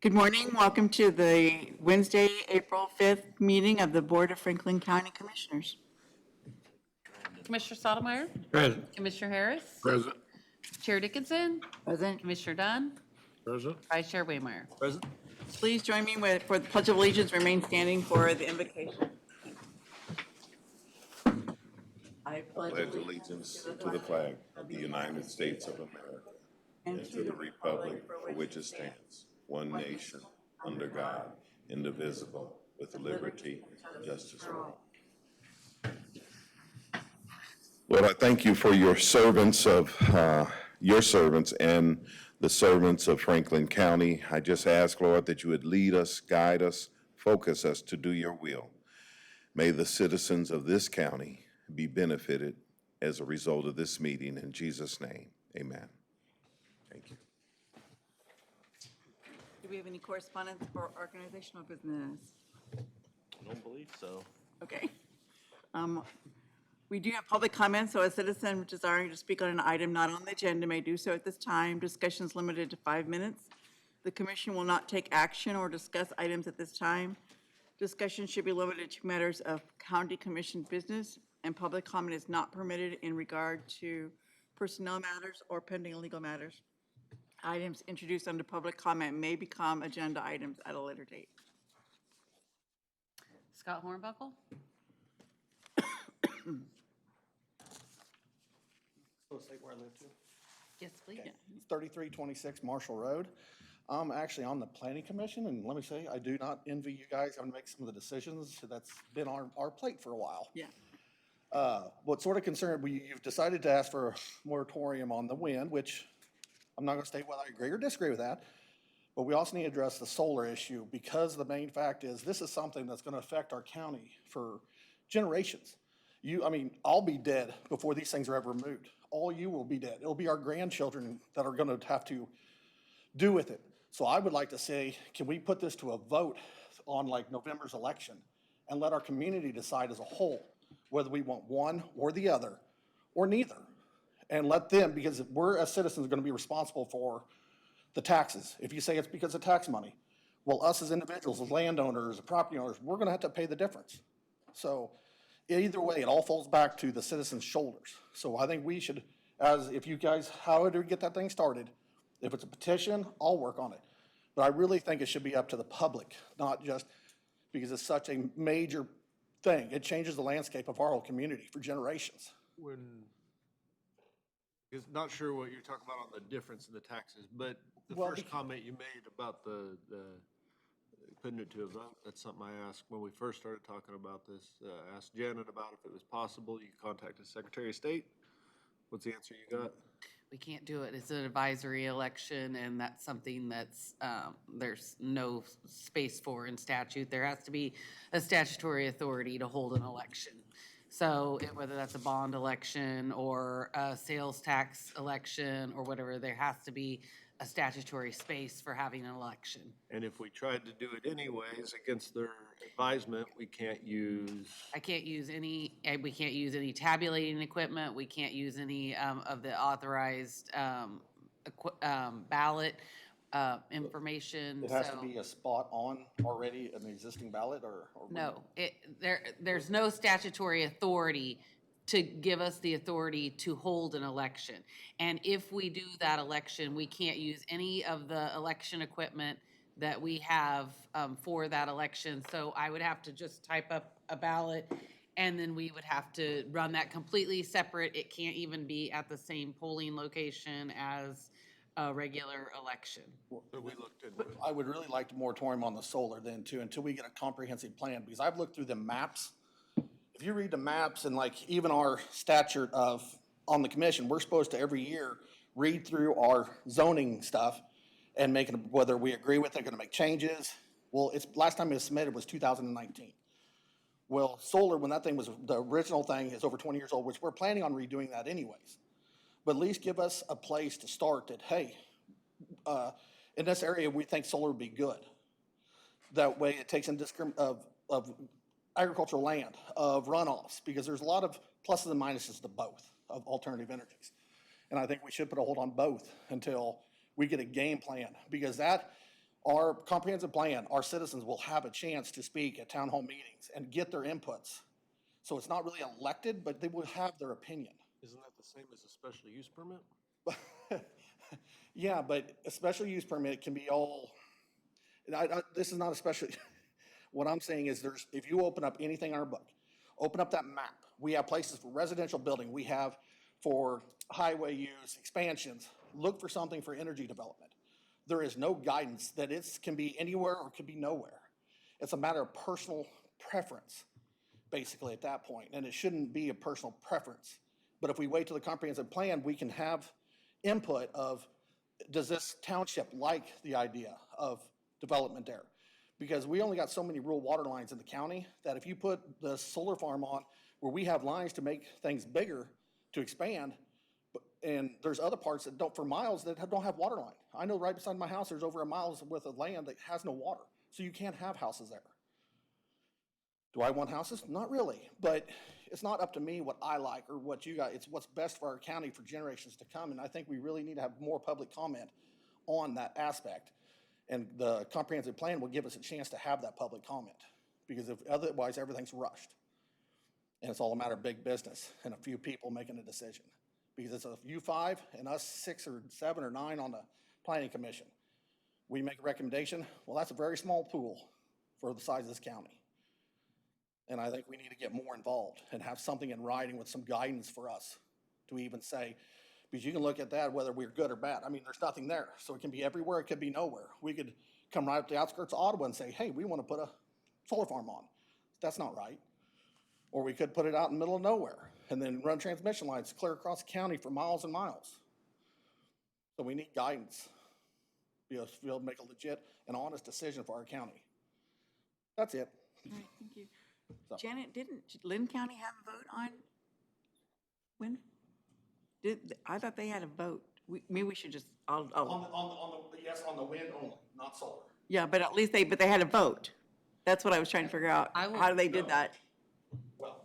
Good morning. Welcome to the Wednesday, April 5th meeting of the Board of Franklin County Commissioners. Commissioner Sotomayor? Present. Commissioner Harris? Present. Chair Dickinson? Present. Commissioner Dunn? Present. Vice Chair Waymire? Present. Please join me for the Pledge of Allegiance. Remain standing for the invocation. I pledge allegiance to the flag of the United States of America and to the republic for which it stands, one nation, under God, indivisible, with liberty and justice for all. Lord, I thank you for your servants and the servants of Franklin County. I just ask, Lord, that you would lead us, guide us, focus us to do your will. May the citizens of this county be benefited as a result of this meeting. In Jesus' name, amen. Thank you. Do we have any correspondence for organizational business? I don't believe so. Okay. We do have public comments, so a citizen desiring to speak on an item not on the agenda may do so at this time. Discussion is limited to 5 minutes. The commission will not take action or discuss items at this time. Discussion should be limited to matters of county commission business, and public comment is not permitted in regard to personnel matters or pending legal matters. Items introduced under public comment may become agenda items at a later date. Scott Hornbuckle? Supposed to say where I live too? Yes, please. It's 3326 Marshall Road. I'm actually on the planning commission, and let me say, I do not envy you guys having to make some of the decisions that's been on our plate for a while. Yeah. What sort of concern, you've decided to ask for a moratorium on the wind, which I'm not gonna state whether I agree or disagree with that, but we also need to address the solar issue, because the main fact is, this is something that's gonna affect our county for generations. I'll be dead before these things are ever removed. All you will be dead. It'll be our grandchildren that are gonna have to do with it. So I would like to say, can we put this to a vote on like November's election and let our community decide as a whole whether we want one or the other or neither? And let them, because we're as citizens gonna be responsible for the taxes. If you say it's because of tax money, well, us as individuals, as landowners, as property owners, we're gonna have to pay the difference. So either way, it all falls back to the citizens' shoulders. So I think we should, if you guys, however get that thing started, if it's a petition, I'll work on it. But I really think it should be up to the public, not just because it's such a major thing. It changes the landscape of our whole community for generations. Is not sure what you're talking about on the difference in the taxes, but the Well, first comment you made about the putting it to a vote, that's something I asked when we first started talking about this. Asked Janet about if it was possible. You contacted Secretary of State. What's the answer you got? We can't do it. It's an advisory election, and that's something that's, there's no space for in statute. There has to be a statutory authority to hold an election. So whether that's a bond election or a sales tax election or whatever, there has to be a statutory space for having an election. And if we tried to do it anyways against their advisement, we can't use. We can't use any tabulating equipment. We can't use any of the authorized ballot information. It has to be a spot on already an existing ballot or? No, there's no statutory authority to give us the authority to hold an election. And if we do that election, we can't use any of the election equipment that we have for that election. So I would have to just type up a ballot, and then we would have to run that completely separate. It can't even be at the same polling location as a regular election. But we looked into it. I would really like the moratorium on the solar then too, until we get a comprehensive plan, because I've looked through the maps. If you read the maps and like even our statute on the commission, we're supposed to every year read through our zoning stuff and making, whether we agree with it, gonna make changes. Well, last time it was submitted was 2019. Well, solar, when that thing was, the original thing is over 20 years old, which we're planning on redoing that anyways. But at least give us a place to start that, hey, in this area, we think solar would be good. That way it takes in of agricultural land, of runoffs, because there's a lot of pluses and minuses to both of alternative energies. And I think we should put a hold on both until we get a game plan, because that our comprehensive plan, our citizens will have a chance to speak at town hall meetings and get their inputs. So it's not really elected, but they will have their opinion. Isn't that the same as a special use permit? Yeah, but a special use permit can be all, this is not a special, what I'm saying is if you open up anything in our book, open up that map, we have places for residential building, we have for highway use, expansions, look for something for energy development. There is no guidance that it can be anywhere or could be nowhere. It's a matter of personal preference, basically, at that point, and it shouldn't be a personal preference. But if we wait till the comprehensive plan, we can have input of, does this township like the idea of development there? Because we only got so many rural water lines in the county that if you put the solar farm on where we have lines to make things bigger, to expand, and there's other parts that don't, for miles, that don't have water line. I know right beside my house, there's over a mile's worth of land that has no water, so you can't have houses there. Do I want houses? Not really, but it's not up to me what I like or what you got. It's what's best for our county for generations to come, and I think we really need to have more public comment on that aspect. And the comprehensive plan will give us a chance to have that public comment, because if otherwise everything's rushed. And it's all a matter of big business and a few people making a decision. Because it's a you five and us 6 or 7 or 9 on the planning commission. We make a recommendation, well, that's a very small pool for the size of this county. And I think we need to get more involved and have something in writing with some guidance for us to even say, because you can look at that whether we're good or bad. I mean, there's nothing there. So it can be everywhere, it could be nowhere. We could come right up the outskirts of Ottawa and say, hey, we want to put a solar farm on. That's not right. Or we could put it out in the middle of nowhere and then run transmission lines clear across the county for miles and miles. So we need guidance to be able to make a legit and honest decision for our county. That's it. All right, thank you. So- Janet, didn't Lynn County have a vote on when? I thought they had a vote. Maybe we should just, Yes, on the wind only, not solar. yeah, but at least but they had a vote. That's what I was trying to figure out, I will- how they did that. Well,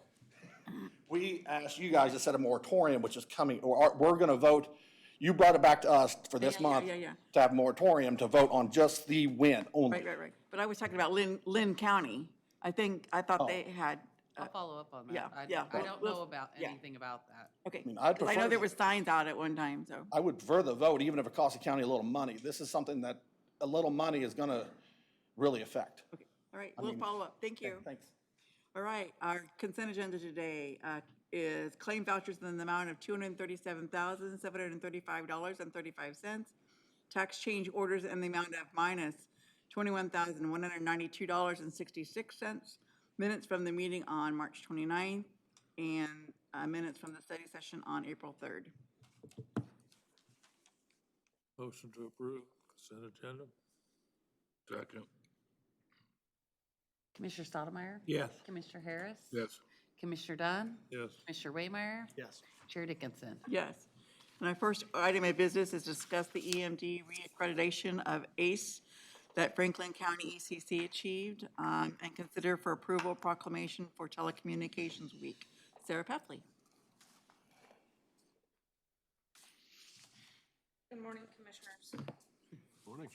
we asked you guys to set a moratorium, which is coming, or we're gonna vote, you brought it back to us for this Yeah, yeah, month. yeah. To have a moratorium to vote on just the wind only. Right. But I was talking about Lynn County. I thought they had, I'll follow up on that. yeah, I- yeah, I well, don't we'll- know about yeah. anything about that. okay. mean, I'd 'Cause I know prefer- there were signs out at one time, so. I would prefer the vote, even if it costs the county a little money. This is something that a little money is gonna really affect. Okay, all right, we'll follow up. Thank you. Thanks. All right, our consent agenda today is claim vouchers in the amount of $237,735.35. Tax change orders in the amount of minus $21,192.66. Minutes from the meeting on March 29th, and minutes from the study session on April 3rd. Motion to approve consent agenda? Second. Commissioner Stottlemyre? Yes. Commissioner Harris? Yes. Commissioner Dunn? Yes. Commissioner Waymire? Yes. Chair Dickinson? Yes. And our first item of business is discuss the EMD reaccreditation of ACE that Franklin County ECC achieved, and consider for approval proclamation for Telecommunications Week. Sarah Peffley. Good morning, Commissioners. Morning.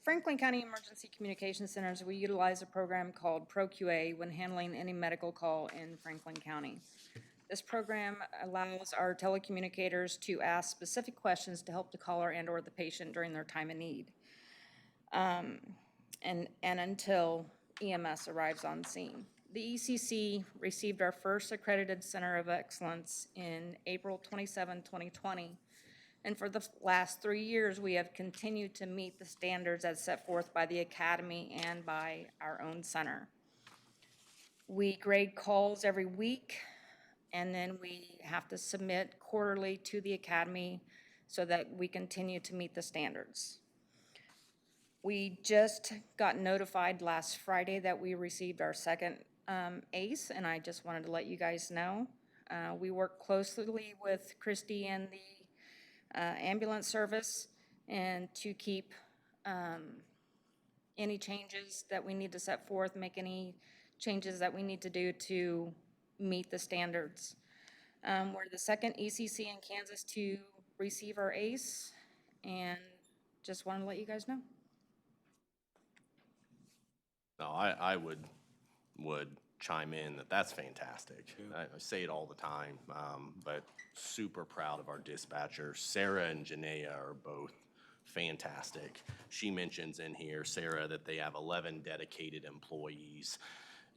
Franklin County Emergency Communication Centers, we utilize a program called ProQA when handling any medical call in Franklin County. This program allows our telecommunicators to ask specific questions to help the caller and/or the patient during their time of need, and until EMS arrives on scene. The ECC received our first accredited Center of Excellence in April 27, 2020. And for the last 3 years, we have continued to meet the standards as set forth by the Academy and by our own center. We grade calls every week, and then we have to submit quarterly to the Academy so that we continue to meet the standards. We just got notified last Friday that we received our second ACE, and I just wanted to let you guys know. We work closely with Christy and the ambulance service, and to keep any changes that we need to set forth, make any changes that we need to do to meet the standards. We're the second ECC in Kansas to receive our ACE, and just wanted to let you guys know. No, I would chime in that that's fantastic. I say it all the time, but super proud of our dispatchers. Sarah and Janaea are both fantastic. She mentions in here, Sarah, that they have 11 dedicated employees.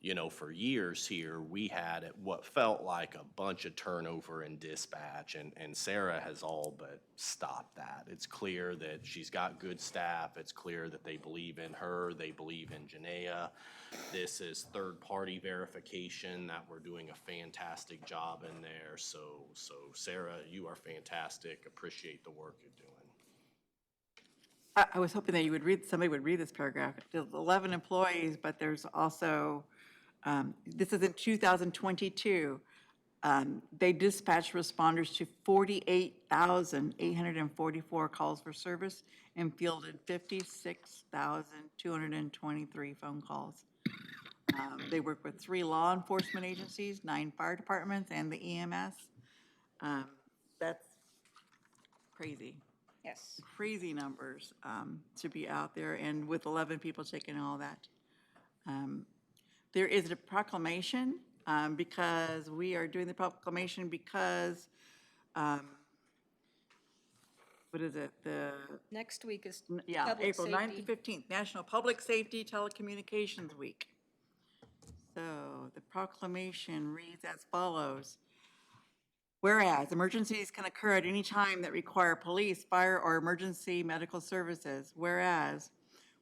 You know, for years here, we had what felt like a bunch of turnover in dispatch, and Sarah has all but stopped that. It's clear that she's got good staff. It's clear that they believe in her. They believe in Janaea. This is third-party verification that we're doing a fantastic job in there. So Sarah, you are fantastic. Appreciate the work you're doing. I was hoping that you would read, somebody would read this paragraph. There's 11 employees, but there's also, this is in 2022. They dispatched responders to 48,844 calls for service and fielded 56,223 phone calls. They work with 3 law enforcement agencies, 9 fire departments, and the EMS. That's crazy. Yes. Crazy numbers to be out there, and with 11 people taking all that. There is a proclamation because we are doing the proclamation because, what is it, Next week is yeah, public April 9th to safety. 15th, National Public Safety Telecommunications Week. So the proclamation reads as follows. Whereas emergencies can occur at any time that require police, fire, or emergency medical services. Whereas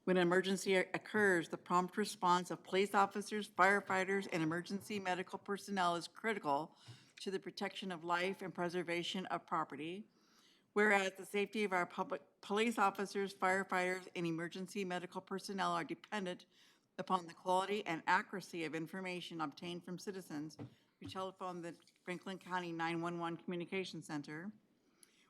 when an emergency occurs, the prompt response of police officers, firefighters, and emergency medical personnel is critical to the protection of life and preservation of property. Whereas the safety of our public police officers, firefighters, and emergency medical personnel are dependent upon the quality and accuracy of information obtained from citizens who telephone the Franklin County 911 Communication Center.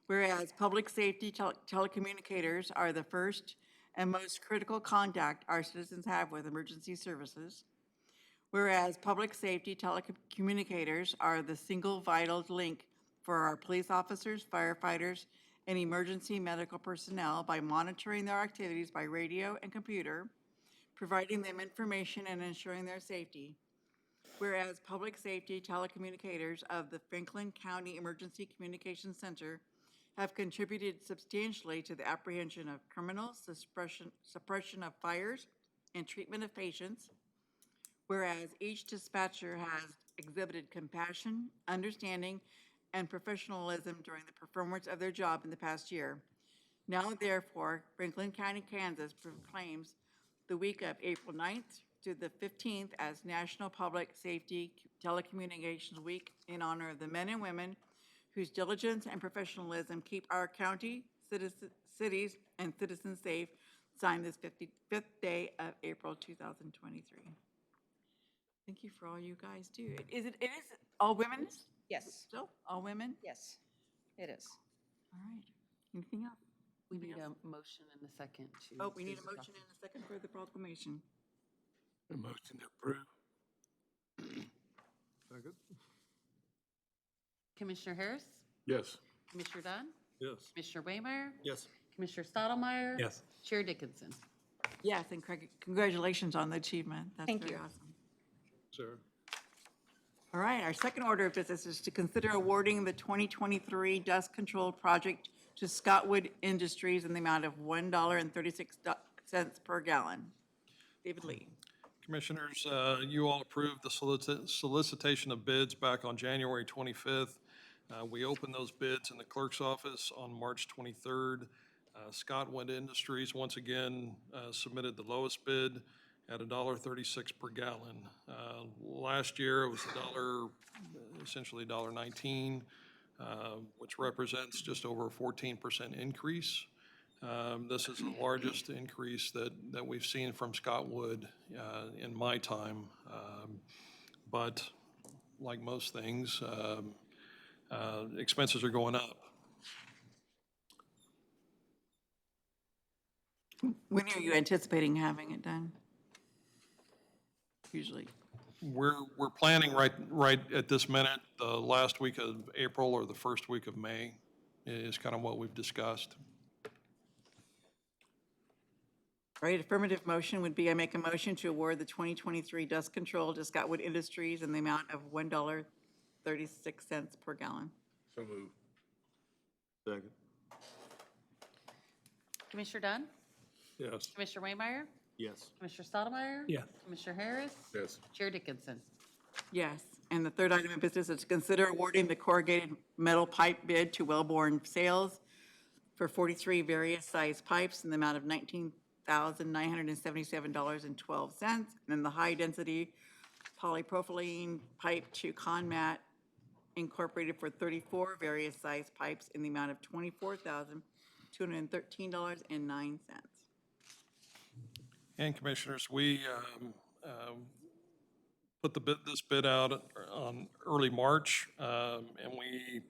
Whereas public safety telecommunicators are the first and most critical contact our citizens have with emergency services. Whereas public safety telecommunicators are the single vital link for our police officers, firefighters, and emergency medical personnel by monitoring their activities by radio and computer, providing them information and ensuring their safety. Whereas public safety telecommunicators of the Franklin County Emergency Communications Center have contributed substantially to the apprehension of criminals, suppression of fires, and treatment of patients. Whereas each dispatcher has exhibited compassion, understanding, and professionalism during the performance of their job in the past year. Now therefore, Franklin County, Kansas proclaims the week of April 9th to the 15th as National Public Safety Telecommunications Week in honor of the men and women whose diligence and professionalism keep our county, cities, and citizens safe, signed this 55th day of April 2023. Thank you for all you guys do. It is all women Yes, still? All women? yes, it is. All right. Anything else? We need a motion and a second to. Oh, we need do a the motion and a second for the proclamation. A motion to approve. Second? Commissioner Harris? Yes. Commissioner Dunn? Yes. Commissioner Waymire? Yes. Commissioner Stottlemyre? Yes. Chair Dickinson? Yes, and congratulations on the achievement. That's Thank very you. awesome. Sir. All right, our second order of business is to consider awarding the 2023 dust control project to Scottwood Industries in the amount of $1.36 per gallon. David Lee. Commissioners, you all approved the solicitation of bids back on January 25th. We opened those bids in the clerk's office on March 23rd. Scottwood Industries, once again, submitted the lowest bid at $1.36 per gallon. Last year, it was essentially $1.19, which represents just over a 14% increase. This is the largest increase that we've seen from Scottwood in my time. But like most things, expenses are going up. When are you anticipating having it done? Usually. We're planning right at this minute, the last week of April or the first week of May is kind of what we've discussed. Right, affirmative motion would be I make a motion to award the 2023 dust control to Scotwood Industries in the amount of $1.36 per gallon. So move. Second. Commissioner Dunn? Yes. Commissioner Waymire? Yes. Commissioner Stottlemyre? Yes. Commissioner Harris? Yes. Chair Dickinson? Yes, and the third item of business is to consider awarding the corrugated metal pipe bid to Wellborn Sales for 43 various size pipes in the amount of $19,977.12. And then the high-density polypropylene pipe to Conmat Incorporated for 34 various size pipes in the amount of $24,213.09. And Commissioners, we put this bid out on early March, and we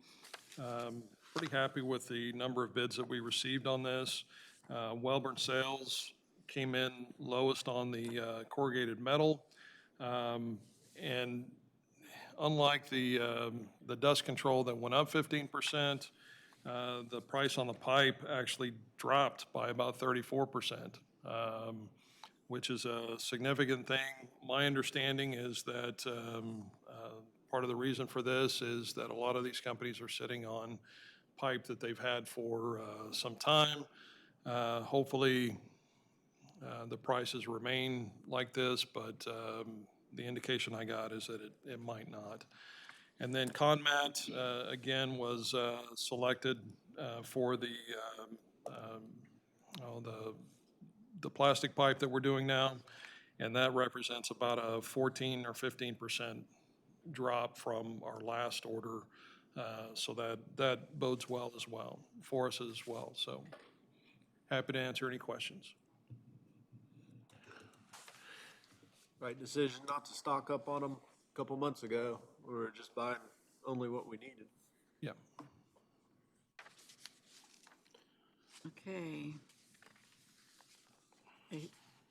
pretty happy with the number of bids that we received on this. Wellborn Sales came in lowest on the corrugated metal. And unlike the dust control that went up 15%, the price on the pipe actually dropped by about 34%, which is a significant thing. My understanding is that part of the reason for this is that a lot of these companies are sitting on pipe that they've had for some time. Hopefully, the prices remain like this, but the indication I got is that it might not. And then Conmat, again, was selected for the plastic pipe that we're doing now, and that represents about a 14 or 15% drop from our last order. So that bodes well as well, for us as well. So happy to answer any questions. Right decision not to stock up on them a couple months ago. We were just buying only what we needed. Yeah. Okay.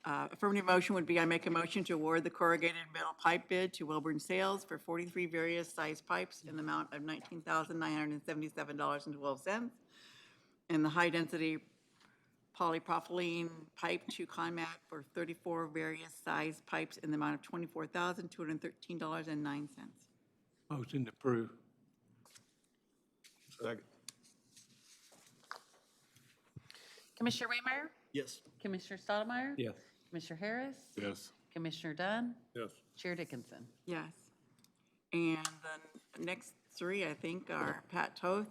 Affirmative motion would be I make a motion to award the corrugated metal pipe bid to Wellborn Sales for 43 various size pipes in the amount of $19,977.12. And the high-density polypropylene pipe to Conmat for 34 various size pipes in the amount of $24,213.09. Motion to approve. Second. Commissioner Waymire? Yes. Commissioner Stottlemyre? Yes. Commissioner Harris? Yes. Commissioner Dunn? Yes. Chair Dickinson? Yes. And the next three, I think, are Pat Toth,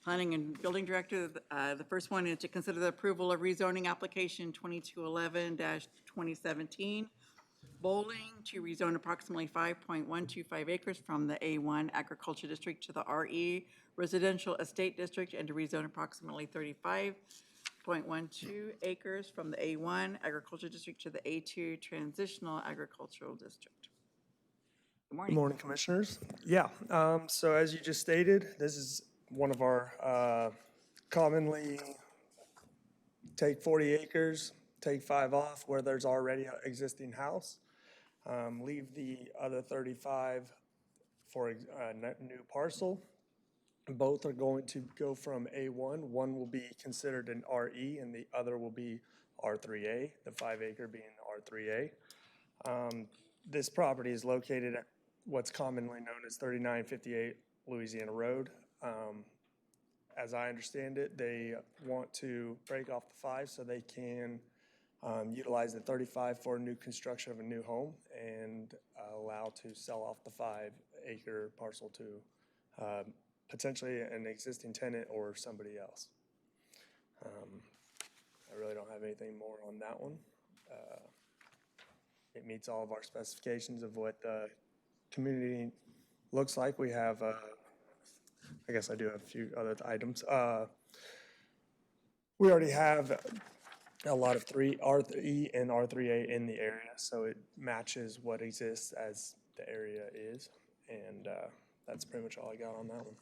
Planning and Building Director. The first one is to consider the approval of rezoning application 2211-2017, Bowling, to rezone approximately 5.125 acres from the A1 Agriculture District to the RE Residential Estate District, and to rezone approximately 35.12 acres from the A1 Agriculture District to the A2 Transitional Agricultural District. Good morning. Good morning, Commissioners. Yeah, so as you just stated, this is one of our commonly take 40 acres, take 5 off where there's already an existing house, leave the other 35 for a new parcel. Both are going to go from A1. One will be considered an RE and the other will be R3A, the 5 acre being R3A. This property is located at what's commonly known as 3958 Louisiana Road. As I understand it, they want to break off the 5 so they can utilize the 35 for new construction of a new home and allow to sell off the 5 acre parcel to potentially an existing tenant or somebody else. I really don't have anything more on that one. It meets all of our specifications of what the community looks like. We have, I guess I do have a few other items. We already have a lot of R3E and R3A in the area, so it matches what exists as the area is. And that's pretty much all I got on that one.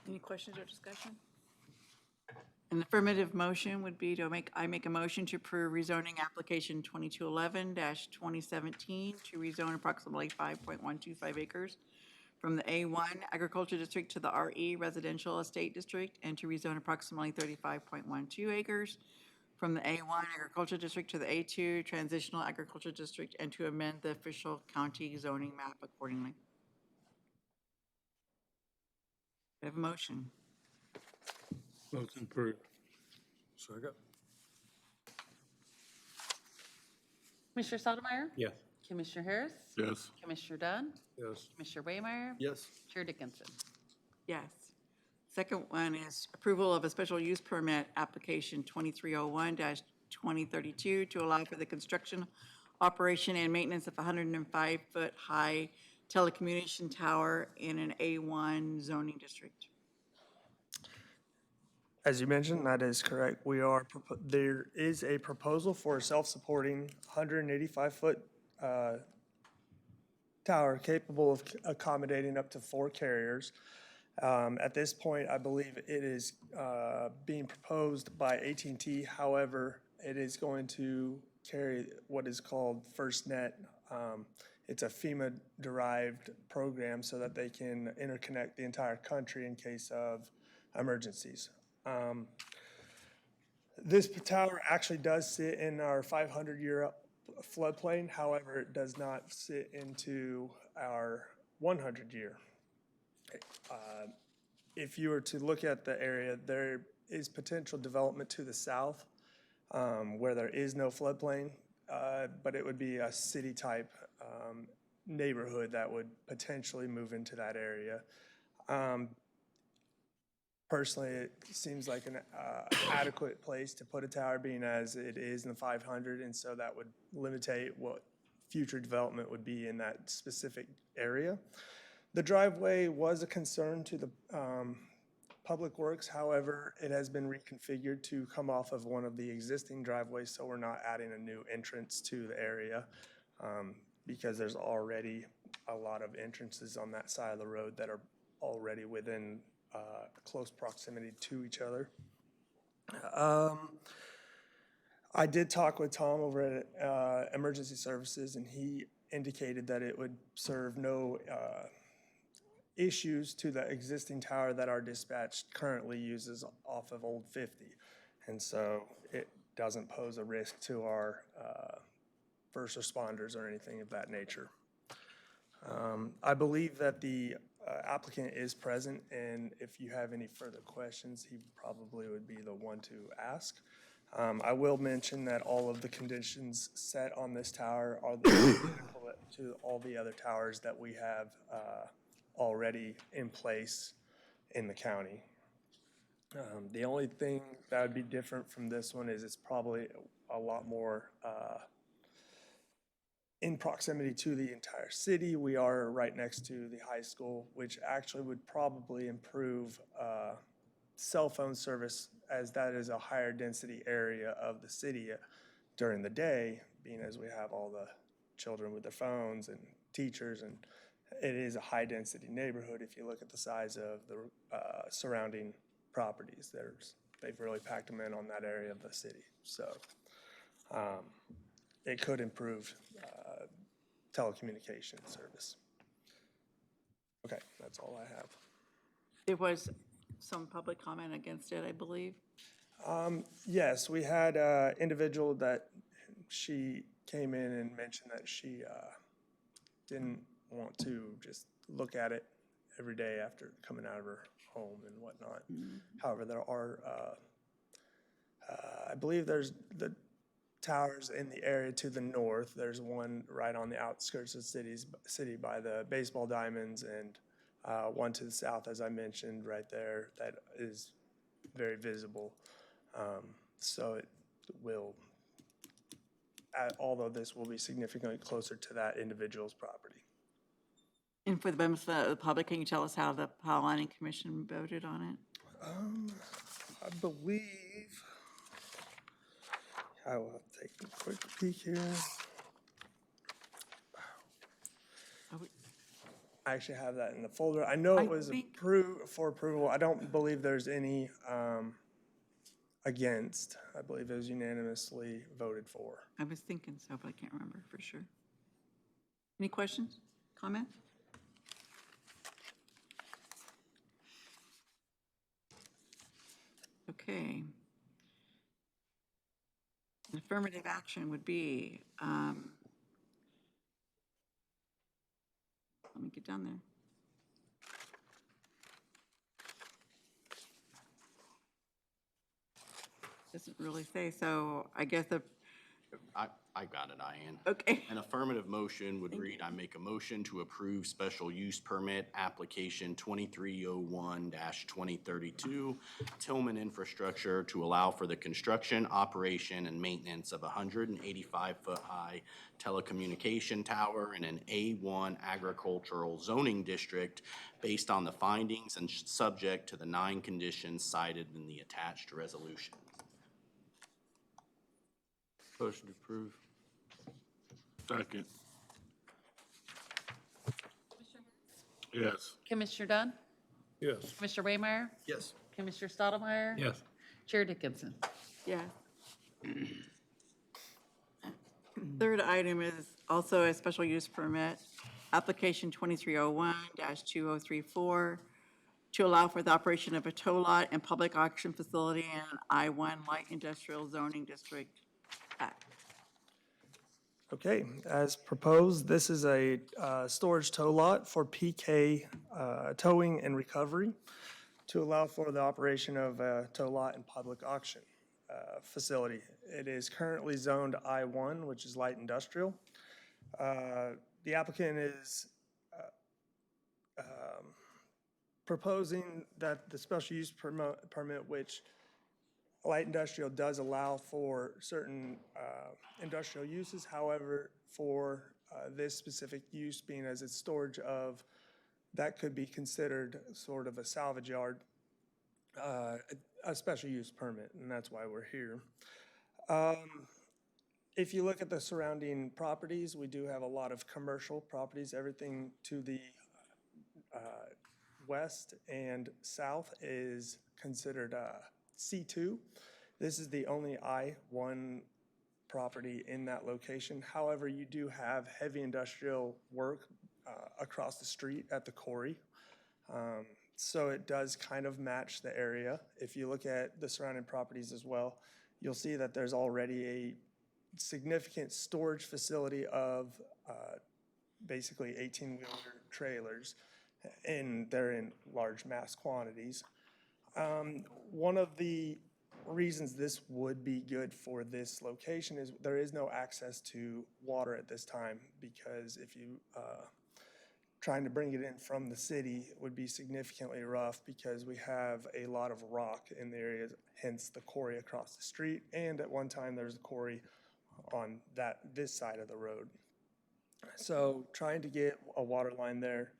Any questions or discussion? An affirmative motion would be to I make a motion to approve rezoning application 2211-2017 to rezone approximately 5.125 acres from the A1 Agriculture District to the RE Residential Estate District and to rezone approximately 35.12 acres from the A1 Agriculture District to the A2 Transitional Agriculture District and to amend the official county zoning map accordingly. Do I have a motion? Motion approved. Second. Commissioner Sotomayor? Yes. Commissioner Harris? Yes. Commissioner Dunn? Yes. Commissioner Waymire? Yes. Chair Dickinson? Yes. Second one is approval of a special use permit application 2301-2032 to allow for the construction, operation, and maintenance of a 105-foot high telecommunication tower in an A1 zoning district. As you mentioned, that is correct. There is a proposal for a self-supporting 185-foot tower capable of accommodating up to 4 carriers. At this point, I believe it is being proposed by AT&T. However, it is going to carry what is called FirstNet. It's a FEMA-derived program so that they can interconnect the entire country in case of emergencies. This tower actually does sit in our 500-year floodplain. However, it does not sit into our 100-year. If you were to look at the area, there is potential development to the south where there is no floodplain, but it would be a city-type neighborhood that would potentially move into that area. Personally, it seems like an adequate place to put a tower, being as it is in the 500, and so that would limitate what future development would be in that specific area. The driveway was a concern to the Public Works. However, it has been reconfigured to come off of one of the existing driveways, so we're not adding a new entrance to the area because there's already a lot of entrances on that side of the road that are already within close proximity to each other. I did talk with Tom over at Emergency Services, and he indicated that it would serve no issues to the existing tower that our dispatch currently uses off of Old 50. And so it doesn't pose a risk to our first responders or anything of that nature. I believe that the applicant is present, and if you have any further questions, he probably would be the one to ask. I will mention that all of the conditions set on this tower are identical to all the other towers that we have already in place in the county. The only thing that would be different from this one is it's probably a lot more in proximity to the entire city. We are right next to the high school, which actually would probably improve cell phone service, as that is a higher density area of the city during the day, being as we have all the children with their phones and teachers, and it is a high density neighborhood. If you look at the size of the surrounding properties, they've really packed them in on that area of the city. So it could improve telecommunication service. Okay, that's all I have. There was some public comment against it, I believe. Yes, we had an individual that she came in and mentioned that she didn't want to just look at it every day after coming out of her home and whatnot. However, there are, I believe there's the towers in the area to the north. There's one right on the outskirts of the city by the baseball diamonds, and one to the south, as I mentioned, right there, that is very visible. So it will, although this will be significantly closer to that individual's property. And for the benefit of the public, can you tell us how the Powell Planning Commission voted on it? I believe, I will have to take a quick peek here. I actually have that in the folder. I know it was approved for approval. I don't believe there's any against. I believe it was unanimously voted for. I was thinking so, but I can't remember for sure. Any questions, comments? Okay. An affirmative action would be, let me get down there. Doesn't really say, so I guess the, I got it, Diane. okay. An affirmative motion would read, I make a motion to approve special use permit application 2301-2032 Tillman Infrastructure to allow for the construction, operation, and maintenance of a 185-foot-high telecommunication tower in an A1 agricultural zoning district based on the findings and subject to the 9 conditions cited in the attached resolution. Motion to approve. Second. Yes. Commissioner Dunn? Yes. Commissioner Waymire? Yes. Commissioner Stottlemyre? Yes. Chair Dickinson? Yeah. Third item is also a special use permit, application 2301-2034, to allow for the operation of a tow lot and public auction facility in an I-1 light industrial zoning district. Okay, as proposed, this is a storage tow lot for PK Towing and Recovery to allow for the operation of a tow lot and public auction facility. It is currently zoned I-1, which is light industrial. The applicant is proposing that the special use permit, which light industrial does allow for certain industrial uses. However, for this specific use, being as it's storage of, that could be considered sort of a salvage yard, a special use permit, and that's why we're here. If you look at the surrounding properties, we do have a lot of commercial properties. Everything to the west and south is considered C2. This is the only I-1 property in that location. However, you do have heavy industrial work across the street at the quarry. So it does kind of match the area. If you look at the surrounding properties as well, you'll see that there's already a significant storage facility of basically 18-wheeler trailers, and they're in large mass quantities. One of the reasons this would be good for this location is there is no access to water at this time, because if you trying to bring it in from the city would be significantly rough, because we have a lot of rock in the area, hence the quarry across the street, and at one time there's a quarry on this side of the road. So trying to get a water line there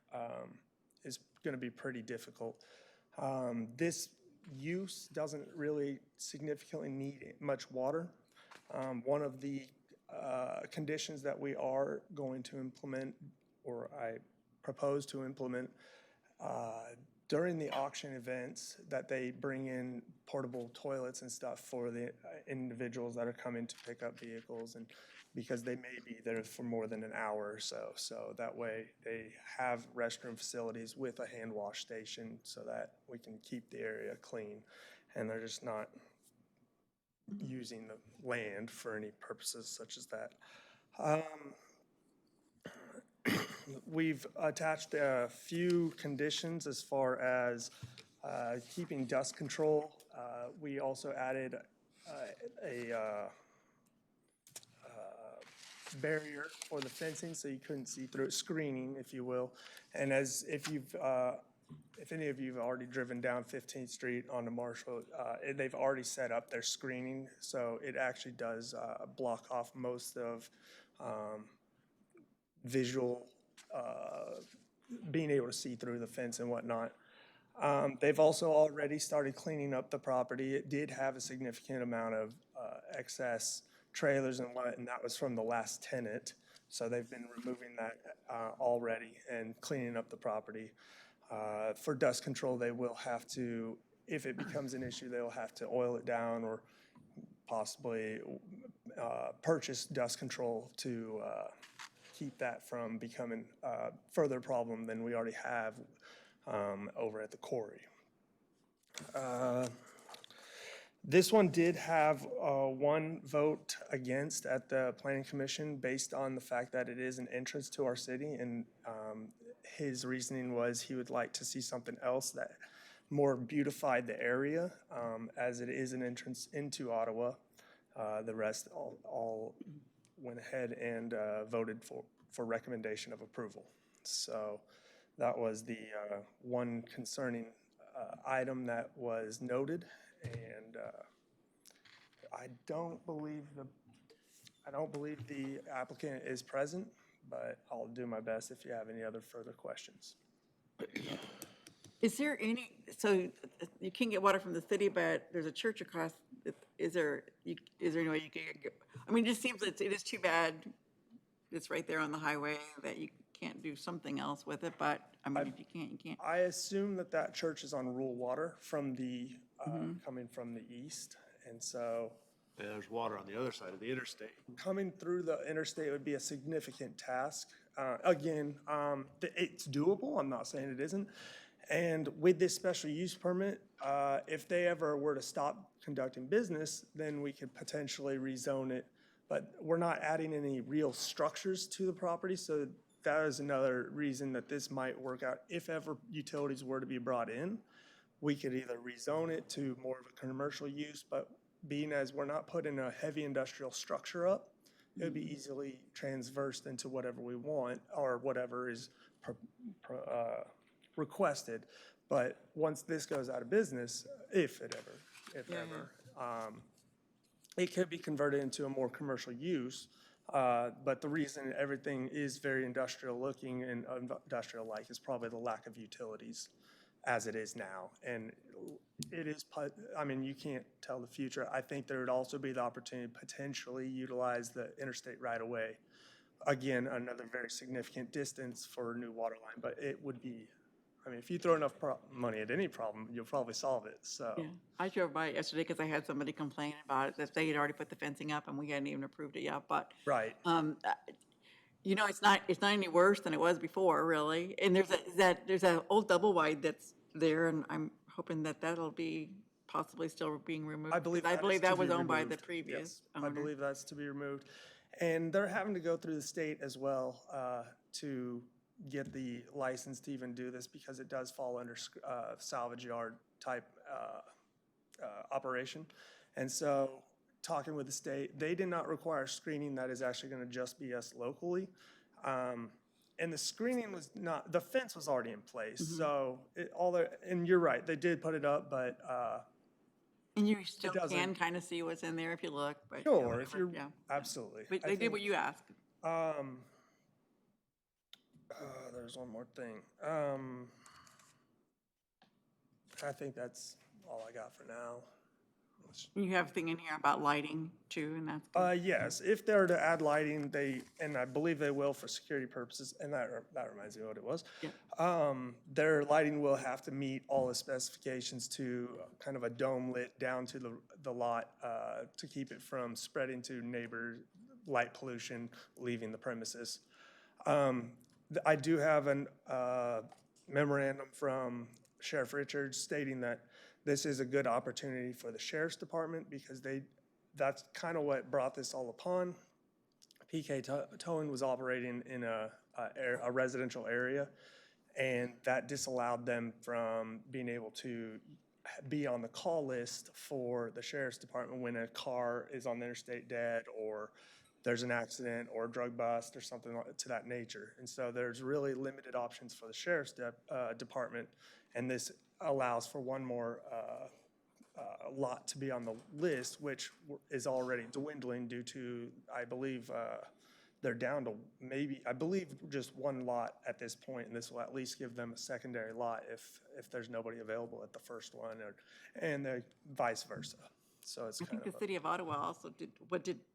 is going to be pretty difficult. This use doesn't really significantly need much water. One of the conditions that we are going to implement, or I propose to implement, during the auction events, that they bring in portable toilets and stuff for the individuals that are coming to pick up vehicles, and because they may be there for more than an hour or so. So that way they have restroom facilities with a hand wash station so that we can keep the area clean, and they're just not using the land for any purposes such as that. We've attached a few conditions as far as keeping dust control. We also added a barrier for the fencing so you couldn't see through it, screening, if you will. And as if any of you have already driven down 15th Street onto Marshall, they've already set up their screening, so it actually does block off most of visual, being able to see through the fence and whatnot. They've also already started cleaning up the property. It did have a significant amount of excess trailers and that was from the last tenant. So they've been removing that already and cleaning up the property. For dust control, they will have to, if it becomes an issue, they'll have to oil it down or possibly purchase dust control to keep that from becoming a further problem than we already have over at the quarry. This one did have one vote against at the planning commission based on the fact that it is an entrance to our city, and his reasoning was he would like to see something else that more beautified the area, as it is an entrance into Ottawa. The rest all went ahead and voted for recommendation of approval. So that was the one concerning item that was noted, and I don't believe the applicant is present, but I'll do my best if you have any other further questions. Is there any, so you can't get water from the city, but there's a church across, is there any way you can get, I mean, it just seems that it is too bad it's right there on the highway that you can't do something else with it, but, I mean, if you can't, you can't. I assume that church is on rural water from the, coming from the east, and so Yeah, there's water on the other side of the interstate. coming through the interstate would be a significant task. Again, it's doable, I'm not saying it isn't. And with this special use permit, if they ever were to stop conducting business, then we could potentially rezone it. But we're not adding any real structures to the property, so that is another reason that this might work out. If ever utilities were to be brought in, we could either rezone it to more of a commercial use, but being as we're not putting a heavy industrial structure up, it would be easily transversed into whatever we want or whatever is requested. But once this goes out of business, if ever, it could be converted into a more commercial use. But the reason everything is very industrial looking and industrial-like is probably the lack of utilities as it is now. And it is, I mean, you can't tell the future. I think there would also be the opportunity to potentially utilize the interstate right-of-way. Again, another very significant distance for a new water line, but it would be, I mean, if you throw enough money at any problem, you'll probably solve it, so. Yeah, I drove by it yesterday because I had somebody complain about it, that they had already put the fencing up and we hadn't even approved it yet, but. Right. You know, it's not any worse than it was before, really. And there's a old double wide that's there, and I'm hoping that that'll be possibly still being removed. I believe because that is that to was be owned by the removed. previous Yes, owner. I believe that's to be removed. And they're having to go through the state as well to get the license to even do this because it does fall under salvage yard type operation. And so talking with the state, they did not require screening. That is actually going to just be us locally. And the screening was not, the fence was already in place. So and you're right, they did put it up, but And you still doesn't- can kind of see what's in there if you look, but. sure, if whatever, you're, yeah. absolutely. But I they did think- what you asked. There's one more thing. I think that's all I got for now. You have a thing in here about lighting too, and that's. good. Yes, if they're to add lighting, and I believe they will for security purposes, and that reminds me of what it was. Yeah. Their lighting will have to meet all the specifications to kind of a dome lit down to the lot to keep it from spreading to neighbor light pollution leaving the premises. I do have a memorandum from Sheriff Richards stating that this is a good opportunity for the Sheriff's Department because that's kind of what brought this all upon. PK Towing was operating in a residential area, and that disallowed them from being able to be on the call list for the Sheriff's Department when a car is on the interstate dead or there's an accident or a drug bust or something to that nature. And so there's really limited options for the Sheriff's Department, and this allows for one more lot to be on the list, which is already dwindling due to, I believe, they're down to maybe, I believe, just one lot at this point, and this will at least give them a secondary lot if there's nobody available at the first one, and vice versa. So it's I kind think of the city of Ottawa also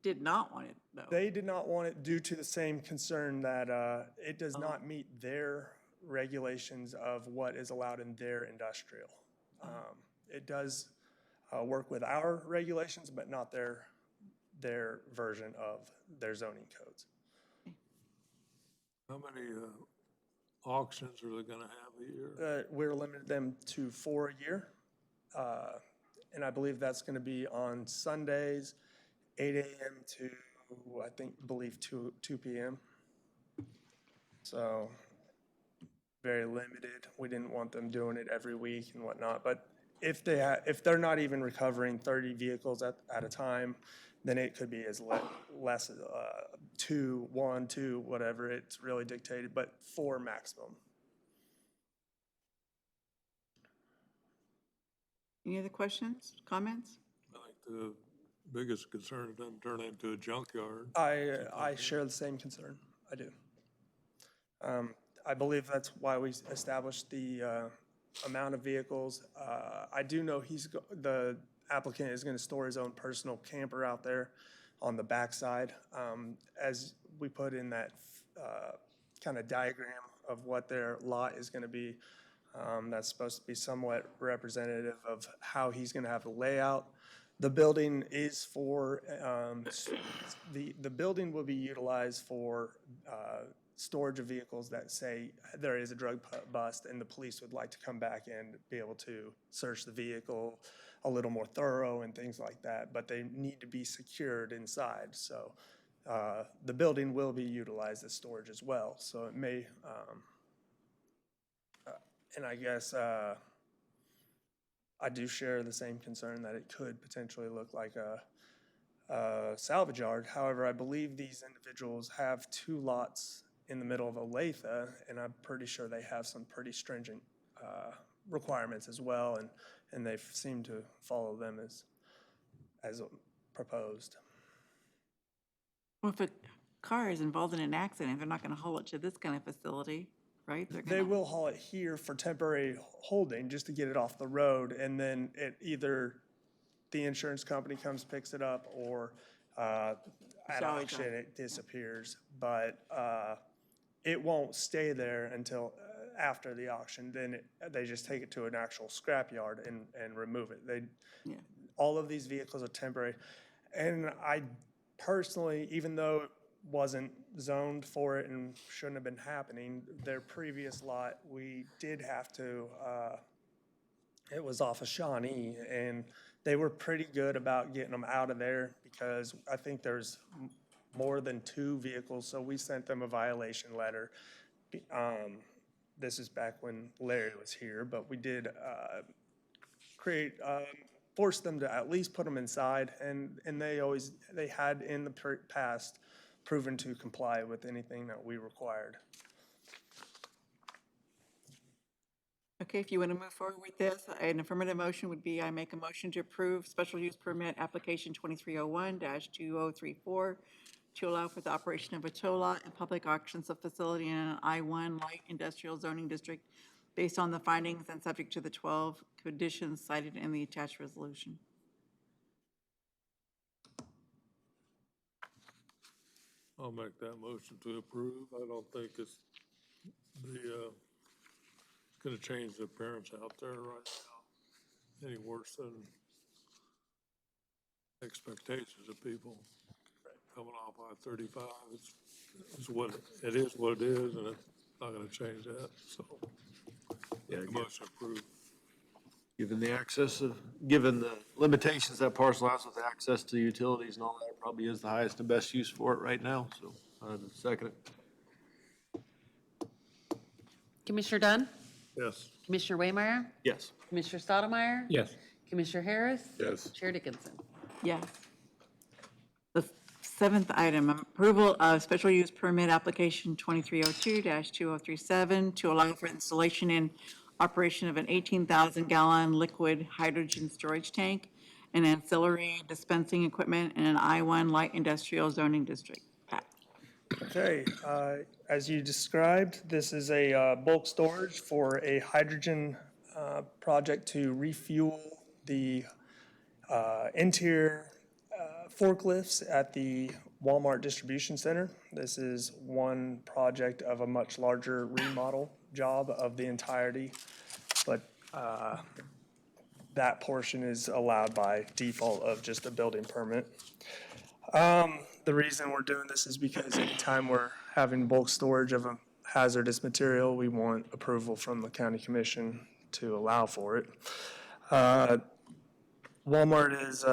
did not want it, though. They did not want it due to the same concern that it does not meet their regulations of what is allowed in their industrial. It does work with our regulations, but not their version of their zoning codes. How many auctions are they gonna have a year? We're limited them to 4 a year. And I believe that's going to be on Sundays, 8 a.m. to, I believe 2 p.m. So very limited. We didn't want them doing it every week and whatnot. But if they're not even recovering 30 vehicles at a time, then it could be as less as 2, 1, 2, whatever. It's really dictated, but 4 maximum. Any other questions, comments? I think the biggest concern, it doesn't turn into a junkyard. I share the same concern. I do. I believe that's why we established the amount of vehicles. I do know the applicant is going to store his own personal camper out there on the backside. As we put in that kind of diagram of what their lot is going to be, that's supposed to be somewhat representative of how he's going to have the layout. The building is for, the building will be utilized for storage of vehicles that say there is a drug bust and the police would like to come back and be able to search the vehicle a little more thorough and things like that, but they need to be secured inside. So the building will be utilized as storage as well. So it may, and I guess I do share the same concern that it could potentially look like a salvage yard. However, I believe these individuals have 2 lots in the middle of Olathe, and I'm pretty sure they have some pretty stringent requirements as well, and they seem to follow them as proposed. Well, if a car is involved in an accident, they're not going to haul it to this kind of facility, right? They're They gonna- will haul it here for temporary holding, just to get it off the road, and then it either the insurance company comes, picks it up, or at Salvage auction, yard. it disappears. But it won't stay there until after the auction. Then they just take it to an actual scrap yard and remove it. Yeah. All of these vehicles are temporary. And I personally, even though it wasn't zoned for it and shouldn't have been happening, their previous lot, we did have to, it was off of Shawnee, and they were pretty good about getting them out of there because I think there's more than 2 vehicles, so we sent them a violation letter. This is back when Larry was here, but we did force them to at least put them inside, and they had in the past proven to comply with anything that we required. Okay, if you want to move forward with this, an affirmative motion would be I make a motion to approve special use permit application 2301-2034 to allow for the operation of a tow lot and public auctions of facility in an I-1 light industrial zoning district based on the findings and subject to the 12 conditions cited in the attached resolution. I'll make that motion to approve. I don't think it's gonna change the appearance out there right now any worse than expectations of people coming off I-35. It's what it is, what it is, and it's not gonna change that, so. Yeah, Make a motion approved. Given the limitations that parcel has with access to utilities and all that, it probably is the highest and best use for it right now, so second it. Commissioner Dunn? Yes. Commissioner Waymire? Yes. Commissioner Stottlemyre? Yes. Commissioner Harris? Yes. Chair Dickinson? Yes. The 7th item, approval of special use permit application 2302-2037 to allow for installation and operation of an 18,000-gallon liquid hydrogen storage tank and ancillary dispensing equipment in an I-1 light industrial zoning district. Pat? Okay, as you described, this is a bulk storage for a hydrogen project to refuel the interior forklifts at the Walmart distribution center. This is one project of a much larger remodel job of the entirety, but that portion is allowed by default of just a building permit. The reason we're doing this is because anytime we're having bulk storage of a hazardous material, we want approval from the county commission to allow for it. Walmart is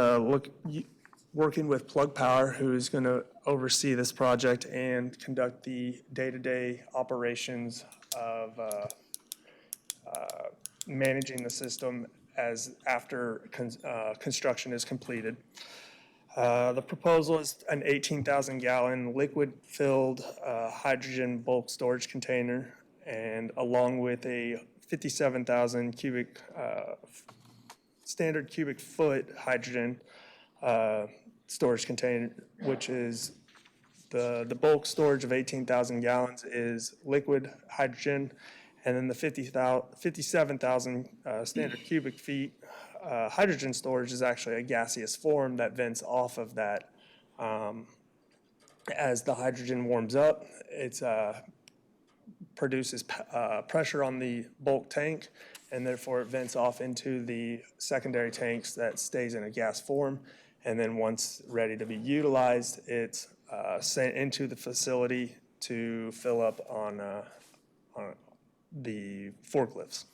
working with Plug Power, who is going to oversee this project and conduct the day-to-day operations of managing the system as after construction is completed. The proposal is an 18,000-gallon liquid-filled hydrogen bulk storage container, and along with a 57,000 cubic standard cubic foot hydrogen storage container, which is the bulk storage of 18,000 gallons is liquid hydrogen, and then the 57,000 standard cubic feet hydrogen storage is actually a gaseous form that vents off of that. As the hydrogen warms up, it produces pressure on the bulk tank, and therefore it vents off into the secondary tanks that stays in a gas form. And then once ready to be utilized, it's sent into the facility to fill up on the forklifts.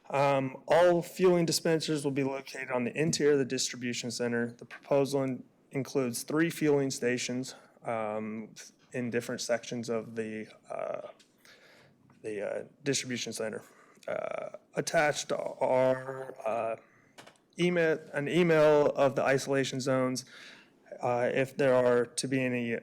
All fueling dispensers will be located on the interior of the distribution center. The proposal includes 3 fueling stations in different sections of the distribution center. Attached are an email of the isolation zones. If there are to be any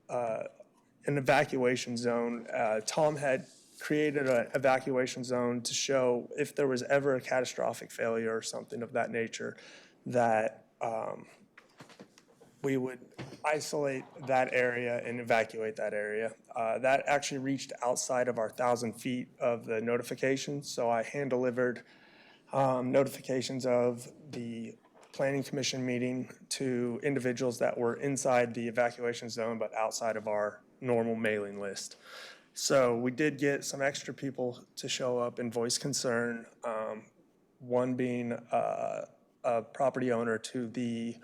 an evacuation zone, Tom had created an evacuation zone to show if there was ever a catastrophic failure or something of that nature, that we would isolate that area and evacuate that area. That actually reached outside of our 1,000 feet of the notification, so I hand-delivered notifications of the Planning Commission meeting to individuals that were inside the evacuation zone but outside of our normal mailing list. So we did get some extra people to show up and voice concern, one being a property owner to the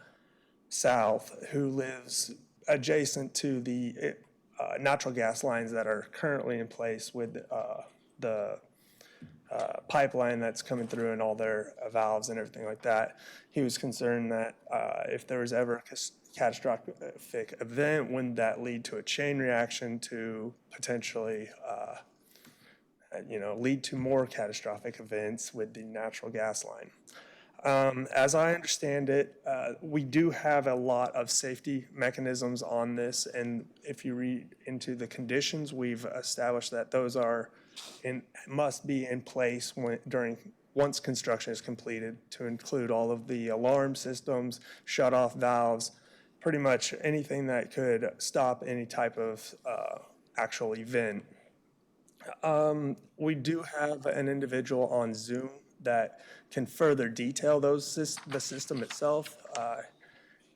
south who lives adjacent to the natural gas lines that are currently in place with the pipeline that's coming through and all their valves and everything like that. He was concerned that if there was ever a catastrophic event, wouldn't that lead to a chain reaction to potentially lead to more catastrophic events with the natural gas line. As I understand it, we do have a lot of safety mechanisms on this, and if you read into the conditions, we've established that those must be in place once construction is completed, to include all of the alarm systems, shut-off valves, pretty much anything that could stop any type of actual event. We do have an individual on Zoom that can further detail the system itself.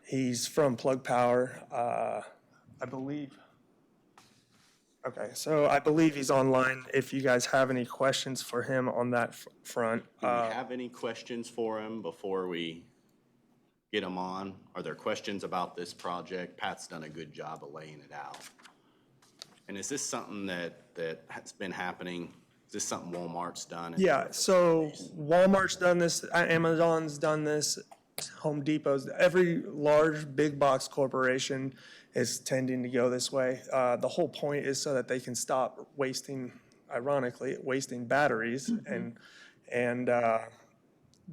He's from Plug Power, I believe. Okay, so I believe he's online. If you guys have any questions for him on that front. Do we have any questions for him before we get him on? Are there questions about this project? Pat's done a good job of laying it out. And is this something that has been happening? Is this something Walmart's done? Yeah, so Walmart's done this, Amazon's done this, Home Depot's, every large big box corporation is tending to go this way. The whole point is so that they can stop wasting batteries, and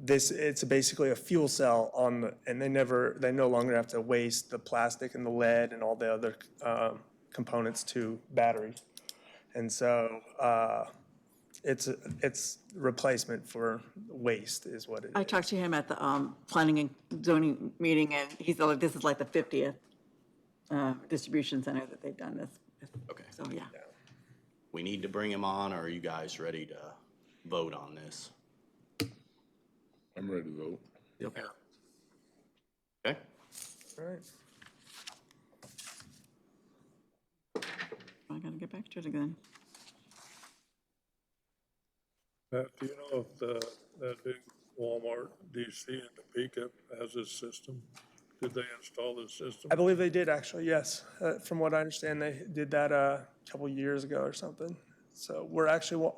it's basically a fuel cell and they no longer have to waste the plastic and the lead and all the other components to batteries. And so it's replacement for waste is what it I is. talked to him at the planning and zoning meeting, and he said like this is like the 50th distribution center that they've done this with. Okay. So, yeah. We need to bring him on, or are you guys ready to vote on this? I'm ready to vote. Okay. All right. I gotta get back to it again. Pat, do you know if that big Walmart DC in Topeka has this system? Did they install this system? I believe they did, actually, yes. From what I understand, they did that a couple years ago or something. So we're actually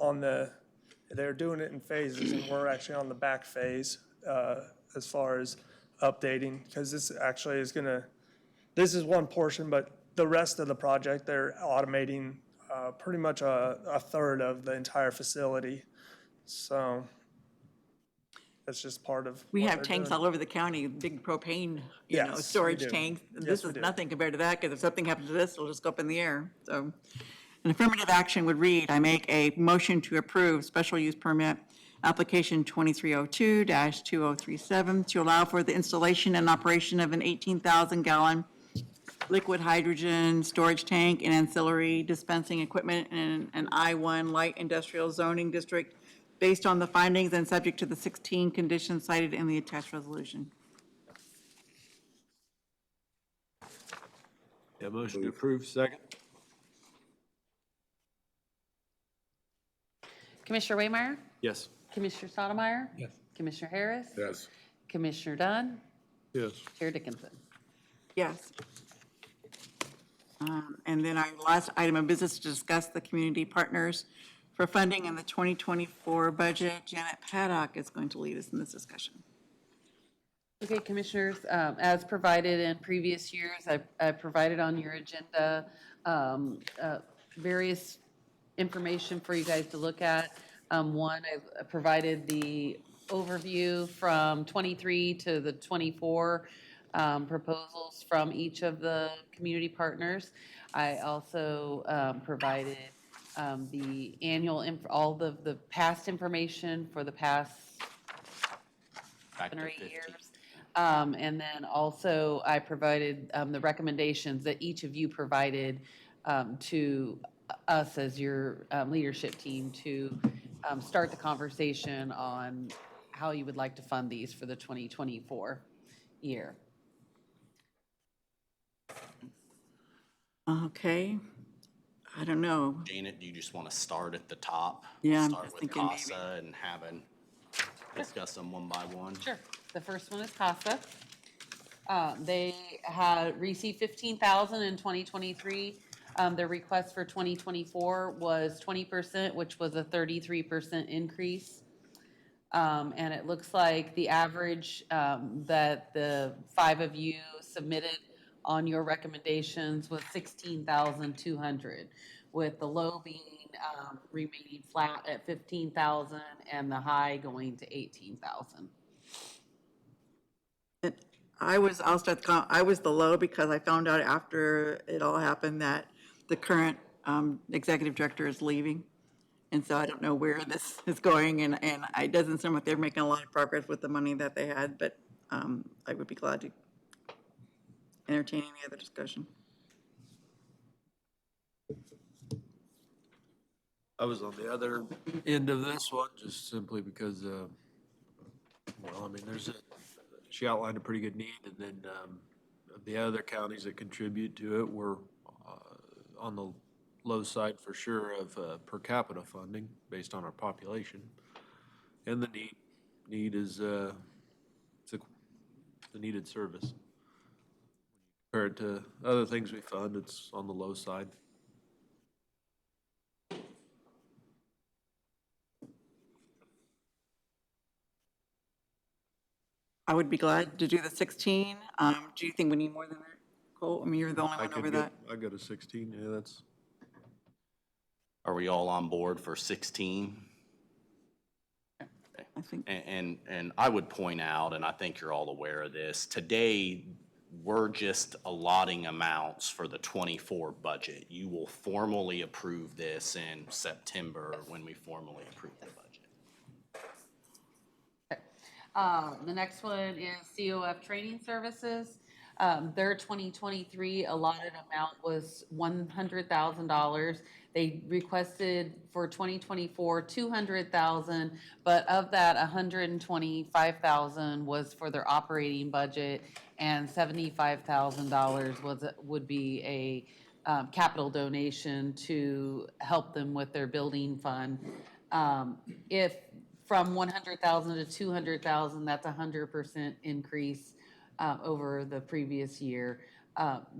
they're doing it in phases, and we're actually on the back phase, as far as updating, because this actually is gonna, this is one portion, but the rest of the project, they're automating pretty much a third of the entire facility. So that's just part of We what have they're tanks doing. all over the county, big propane, Yes, we storage do. tanks. Yes, This we is do. nothing compared to that, because if something happens to this, it'll just go up in the air, so. An affirmative action would read, I make a motion to approve special use permit application 2302-2037 to allow for the installation and operation of an 18,000-gallon liquid hydrogen storage tank and ancillary dispensing equipment in an I-1 light industrial zoning district based on the findings and subject to the 16 conditions cited in the attached resolution. Yeah, motion to approve, second? Commissioner Waymire? Yes. Commissioner Sotomayor? Yes. Commissioner Harris? Yes. Commissioner Dunn? Yes. Chair Dickinson? Yes. And then our last item of business to discuss the community partners for funding in the 2024 budget. Janet Paddock is going to lead us in this discussion. Okay, Commissioners, as provided in previous years, I provided on your agenda various information for you guys to look at. One, I provided the overview from 23 to the 24 proposals from each of the community partners. I also provided the annual, all the past information for the past Back 7 to or 8 15. years. And then also I provided the recommendations that each of you provided to us as your leadership team to start the conversation on how you would like to fund these for the 2024 year. Okay. I don't know. Janet, do you just want to start at the top? Yeah, I'm Start just with thinking maybe. CASA and discuss them one by one? Sure. The first one is CASA. They had received $15,000 in 2023. Their request for 2024 was 20%, which was a 33% increase. And it looks like the average that the 5 of you submitted on your recommendations was 16,200, with the low being remaining flat at 15,000 and the high going to 18,000. I'll start I was the low because I found out after it all happened that the current executive director is leaving. And so I don't know where this is going, and it doesn't seem like they're making a lot of progress with the money that they had, but I would be glad to entertain any other discussion. I was on the other end of this one, just simply because, she outlined a pretty good need, and then the other counties that contribute to it were on the low side for sure of per capita funding based on our population. And the need is it's the needed service. Compared to other things we fund, it's on the low side. I would be glad to do the 16. Do you think we need more than that, Cole? I mean, you're the only one over that. I go to 16, yeah, that's. Are we all on board for 16? I think. And I would point out, and I think you're all aware of this, today, we're just allotting amounts for the 24 budget. You will formally approve this in September when we formally approve the budget. The next one is COF Training Services. Their 2023 allotted amount was $100,000. They requested for 2024, $200,000, but of that, $125,000 was for their operating budget, and $75,000 would be a capital donation to help them with their building fund. If from 100,000 to 200,000, that's a 100% increase over the previous year.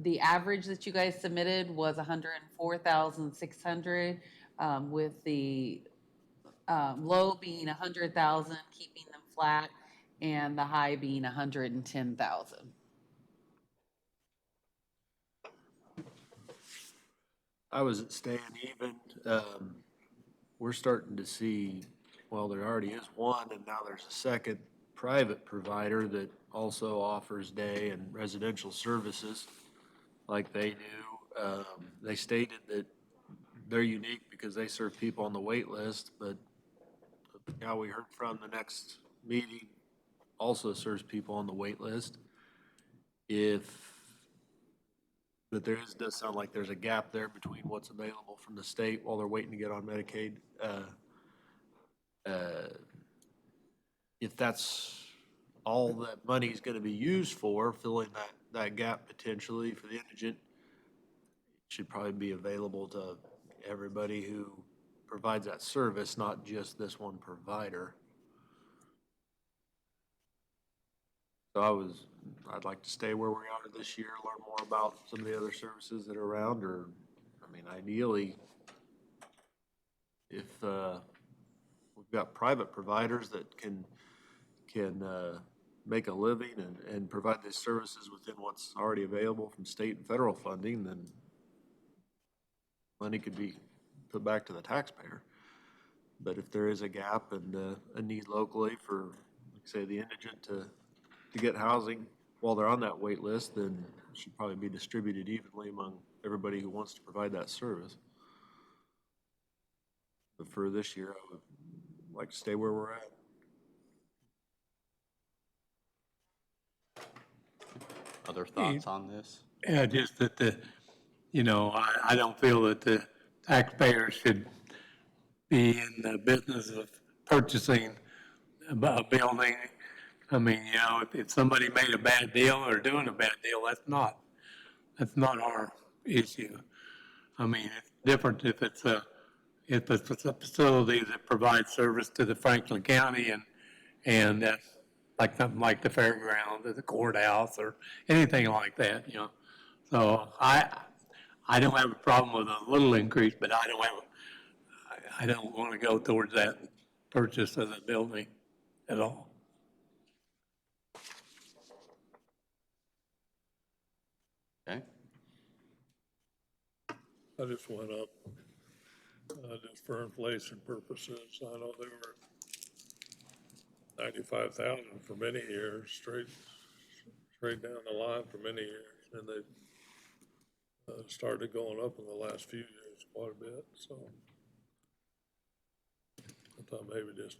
The average that you guys submitted was 104,600, with the low being 100,000, keeping them flat, and the high being 110,000. I was staying even. We're starting to see, well, there already is one, and now there's a second private provider that also offers day and residential services like they do. They stated that they're unique because they serve people on the wait list, but the guy we heard from the next meeting also serves people on the wait list. But does sound like there's a gap there between what's available from the state while they're waiting to get on Medicaid. If that's all that money's gonna be used for, filling that gap potentially for the indigent, it should probably be available to everybody who provides that service, not just this one provider. So I'd like to stay where we are this year, learn more about some of the other services that are around, or, I mean, ideally, if, we've got private providers that can make a living and provide these services within what's already available from state and federal funding, then money could be put back to the taxpayer. But if there is a gap and a need locally for, like say, the indigent to get housing while they're on that wait list, then it should probably be distributed evenly among everybody who wants to provide that service. But for this year, I would like to stay where we're at. Other thoughts on this? Yeah, just that I don't feel that the taxpayers should be in the business of purchasing a building. I mean, if somebody made a bad deal or doing a bad deal, that's not our issue. I mean, it's different if it's a facility that provides service to the Franklin County and that's like something like the fairgrounds or the courthouse or anything like that, So I don't have a problem with a little increase, but I don't want to go towards that purchase of the building at all. Okay. I just went up, just for inflation purposes. I know they were 95,000 for many years, straight down the line for many years, and they started going up in the last few years quite a bit, so I thought maybe just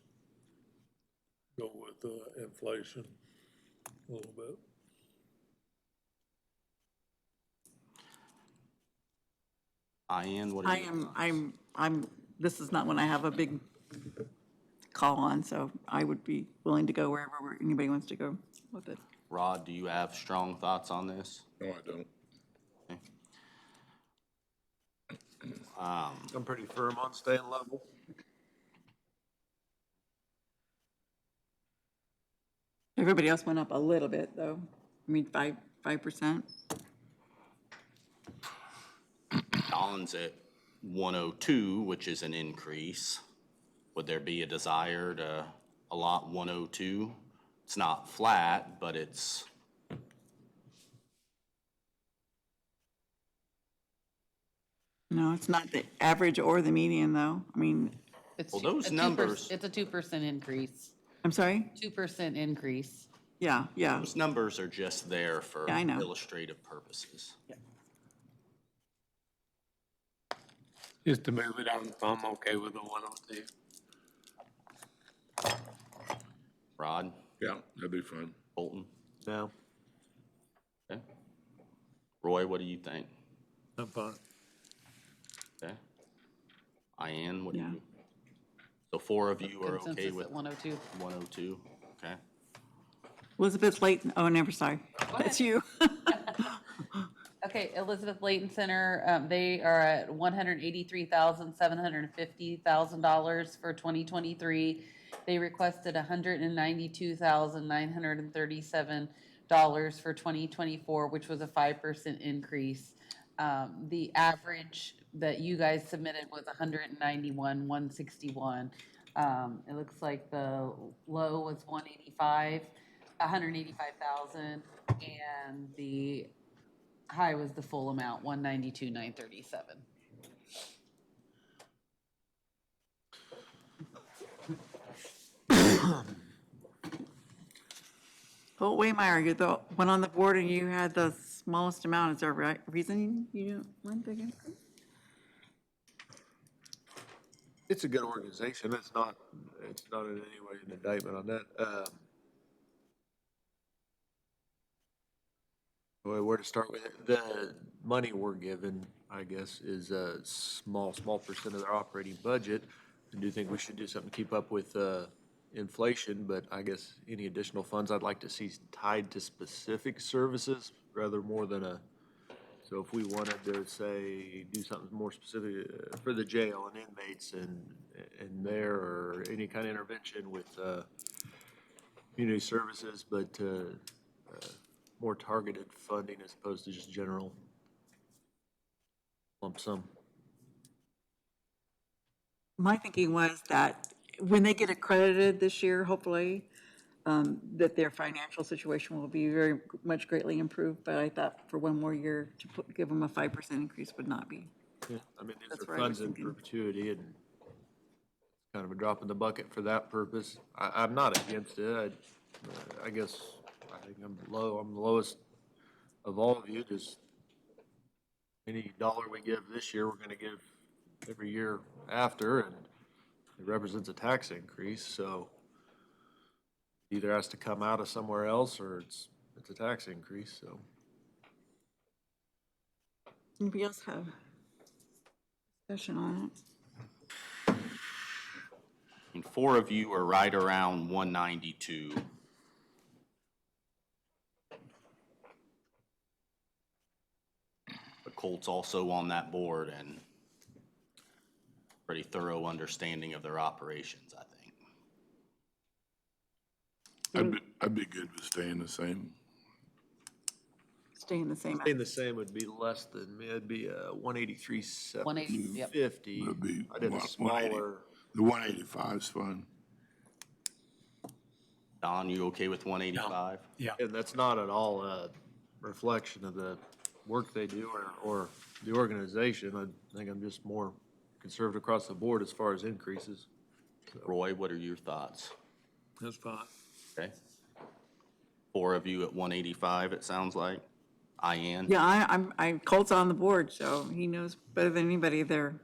go with inflation a little bit. Ian, what do you? This is not one I have a big call on, so I would be willing to go wherever anybody wants to go with it. Rod, do you have strong thoughts on this? No, I don't. I'm pretty firm on staying level. Everybody else went up a little bit, though. I mean, 5%. Don's at 102, which is an increase. Would there be a desire to allot 102? It's not flat, but it's. No, it's not the average or the median, though. I mean, It's Well, two- those a 2%. numbers- It's a 2% increase, I'm sorry? 2% increase. Yeah. Those numbers are just there for Yeah, I know. illustrative purposes. Just to move it, I'm okay with the 102. Rod, Yeah, that'd be fine. Bolton, No, okay. Roy, what do you think? I'm fine. Okay. Ian, what do Yeah. you? So four of you are okay Consensus with at 102. 102, okay? Elizabeth Layton, oh, never, sorry. That's you. Okay, Elizabeth Layton Center, they are at $183,750,000 for 2023. They requested $192,937 for 2024, which was a 5% increase. The average that you guys submitted was 191,161. It looks like the low was 185,000, and the high was the full amount, 192,937. Holt Waymeyer, you're the one on the board and you had the smallest amount. Is there a reason you don't want big increase? It's a good organization. It's not in any way an indictment on that. Where to start with it? The money we're given, I guess, is a small percent of their operating budget. I do think we should do something to keep up with, inflation, but I guess any additional funds I'd like to see tied to specific services rather more than so if we wanted to say, do something more specific for the jail and inmates and there, or any kind of intervention with, community services, but, more targeted funding as opposed to just general lump sum. My thinking was that when they get accredited this year, hopefully, that their financial situation will be very much greatly improved. But I thought for one more year to give them a 5% increase would not be. Yeah, I mean, these That's are what I was funds in thinking. perpetuity and kind of a drop in the bucket for that purpose. I'm not against it. I guess, I think I'm the lowest of all of you. Just any dollar we give this year, we're gonna give every year after, and it represents a tax increase, so either has to come out of somewhere else or it's a tax increase, so. Anybody else have discussion on it? And 4 of you are right around 192. But Colt's also on that board and pretty thorough understanding of their operations, I think. I'd be good with staying the same. Staying the same. Staying the same would be less than me. It'd be 183, 180, yep. 750. It'd be I did a 180. smaller. The 185 is fine. Don, you okay with 185? Yeah. And that's not at all a reflection of the work they do or the organization. I think I'm just more conservative across the board as far as increases. Roy, what are your thoughts? That's fine. Okay. 4 of you at 185, it sounds like. Ian? Yeah, Colt's on the board, so he knows better than anybody their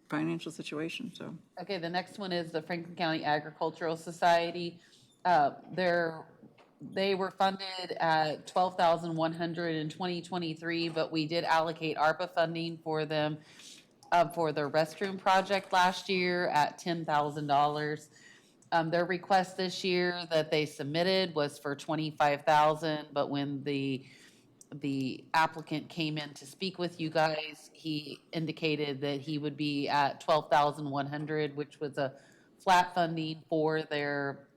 financial situation, so. Okay, the next one is the Franklin County Agricultural Society. They were funded at $12,100 in 2023, but we did allocate ARPA funding for them for their restroom project last year at $10,000. Their request this year that they submitted was for $25,000, but when the applicant came in to speak with you guys, he indicated that he would be at $12,100, which was a flat funding for their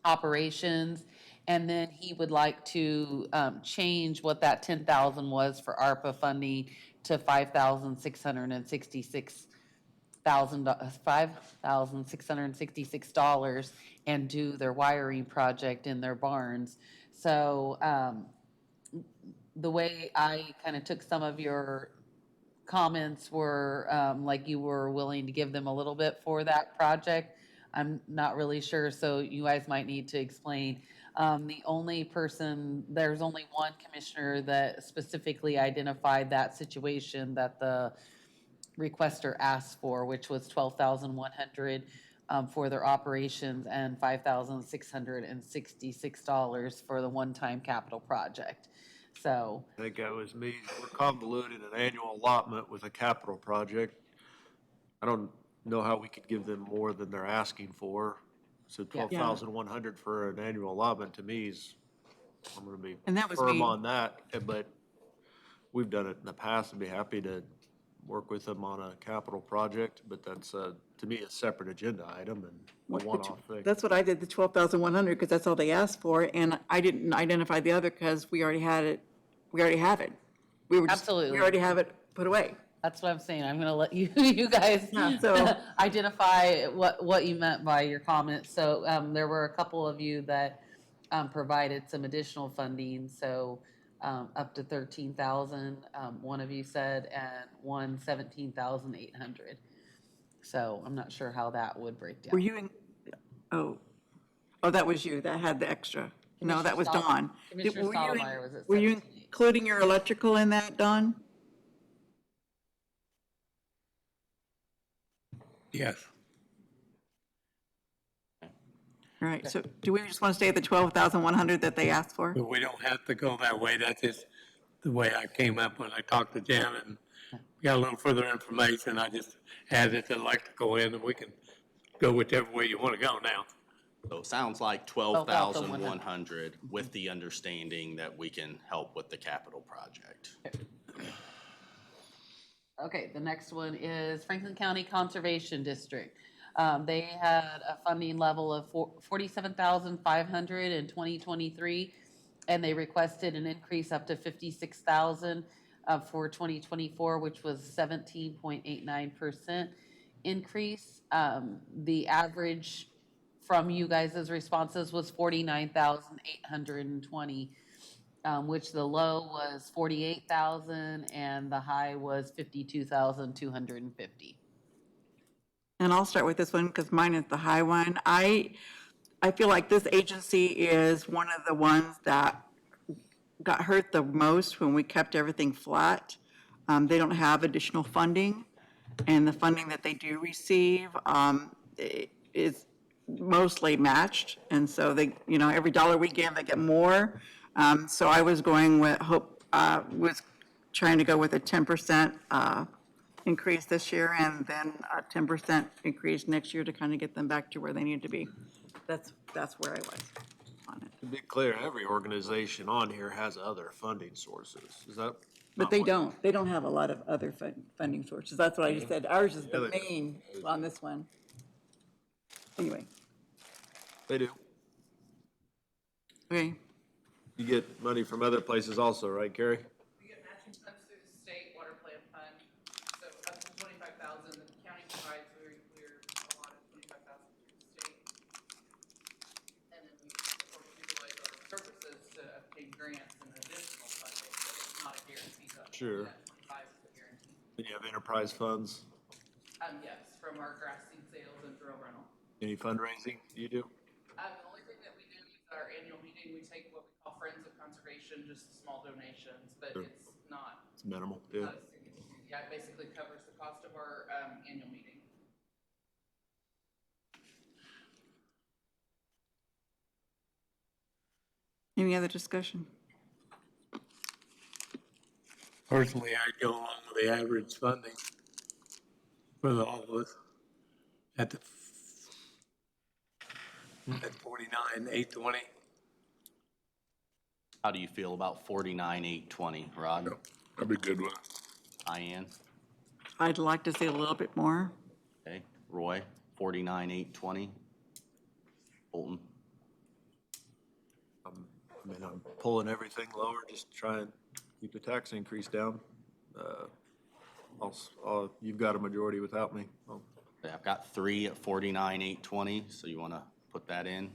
operations. And then he would like to change what that $10,000 was for ARPA funding to $5,666 and do their wiring project in their barns. So the way I kind of took some of your comments were like you were willing to give them a little bit for that project. I'm not really sure, so you guys might need to explain. There's only one commissioner that specifically identified that situation that the requester asked for, which was $12,100 for their operations and $5,666 for the one-time capital project. So, I think that was me. We're convoluting an annual allotment with a capital project. I don't know how we could give them more than they're asking for. So Yeah. 12,100 for an annual allotment to me is, I'm gonna be And that was firm me. on that, but we've done it in the past. I'd be happy to work with them on a capital project, but that's, to me, a separate agenda item and a one-off thing. That's what I did, the 12,100, because that's all they asked for, and I didn't identify the other because we already had it, we already have it. We Absolutely. already have it put away. That's what I'm saying. I'm gonna let you, you guys Yeah, so- identify what you meant by your comments. So, there were a couple of you that, provided some additional funding, so, up to 13,000, one of you said, and one 17,800. So I'm not sure how that would break down. Were you in, oh, that was you that had the extra. No, that was Commissioner Dawn. Commissioner Were you in- Stottlemyre was at Were you 17,800. including your electrical in that, Dawn? Yes. All right, so do we just want to stay at the 12,100 that they asked for? But we don't have to go that way. That's just the way I came up when I talked to Janet and got a little further information. I just added the electrical in, and we can go whichever way you want to go now. So it sounds like 12,100 with the understanding that we can help with the capital project. Okay, the next one is Franklin County Conservation District. They had a funding level of 47,500 in 2023, and they requested an increase up to 56,000 for 2024, which was 17.89% increase. The average from you guys' responses was 49,820. Which the low was 48,000 and the high was 52,250. And I'll start with this one because mine is the high one. I feel like this agency is one of the ones that got hurt the most when we kept everything flat. They don't have additional funding, and the funding that they do receive is mostly matched. And so they, every dollar we give, they get more. So I was going with, was trying to go with a 10% increase this year and then a 10% increase next year to kind of get them back to where they need to be. That's where I was on it. To be clear, every organization on here has other funding sources. Is that? But not they what- don't. They don't have a lot of other funding sources. That's what I just said. Ours is Yeah, the they do. main on this one. Anyway, They do. okay. You get money from other places also, right, Carrie? We get matching funds through the state water plant fund, so up to 25,000, the county provides, we're a lot of 25,000 through the state. And then we, of course, utilize our services to obtain grants and additional funding, but it's not a guarantee. Sure. That 25 is a guarantee. Then you have enterprise funds. Yes, from our grass seed sales and drill rental. Any fundraising you do? The only thing that we do is our annual meeting, we take what we call Friends of Conservation, just small donations, but Sure. it's not. It's minimal, yeah. Yeah, it basically covers the cost of our annual meeting. Any other discussion? Personally, I'd go along with the average funding for all of us at the, at 49,820. How do you feel about 49,820, Rod? I'd be good with it. Diane? I'd like to see a little bit more. Okay. Roy? 49,820? Bolton? I mean, I'm pulling everything lower, just to try and keep the tax increase down. You've got a majority without me. Okay, I've got 3 at 49,820, so you want to put that in?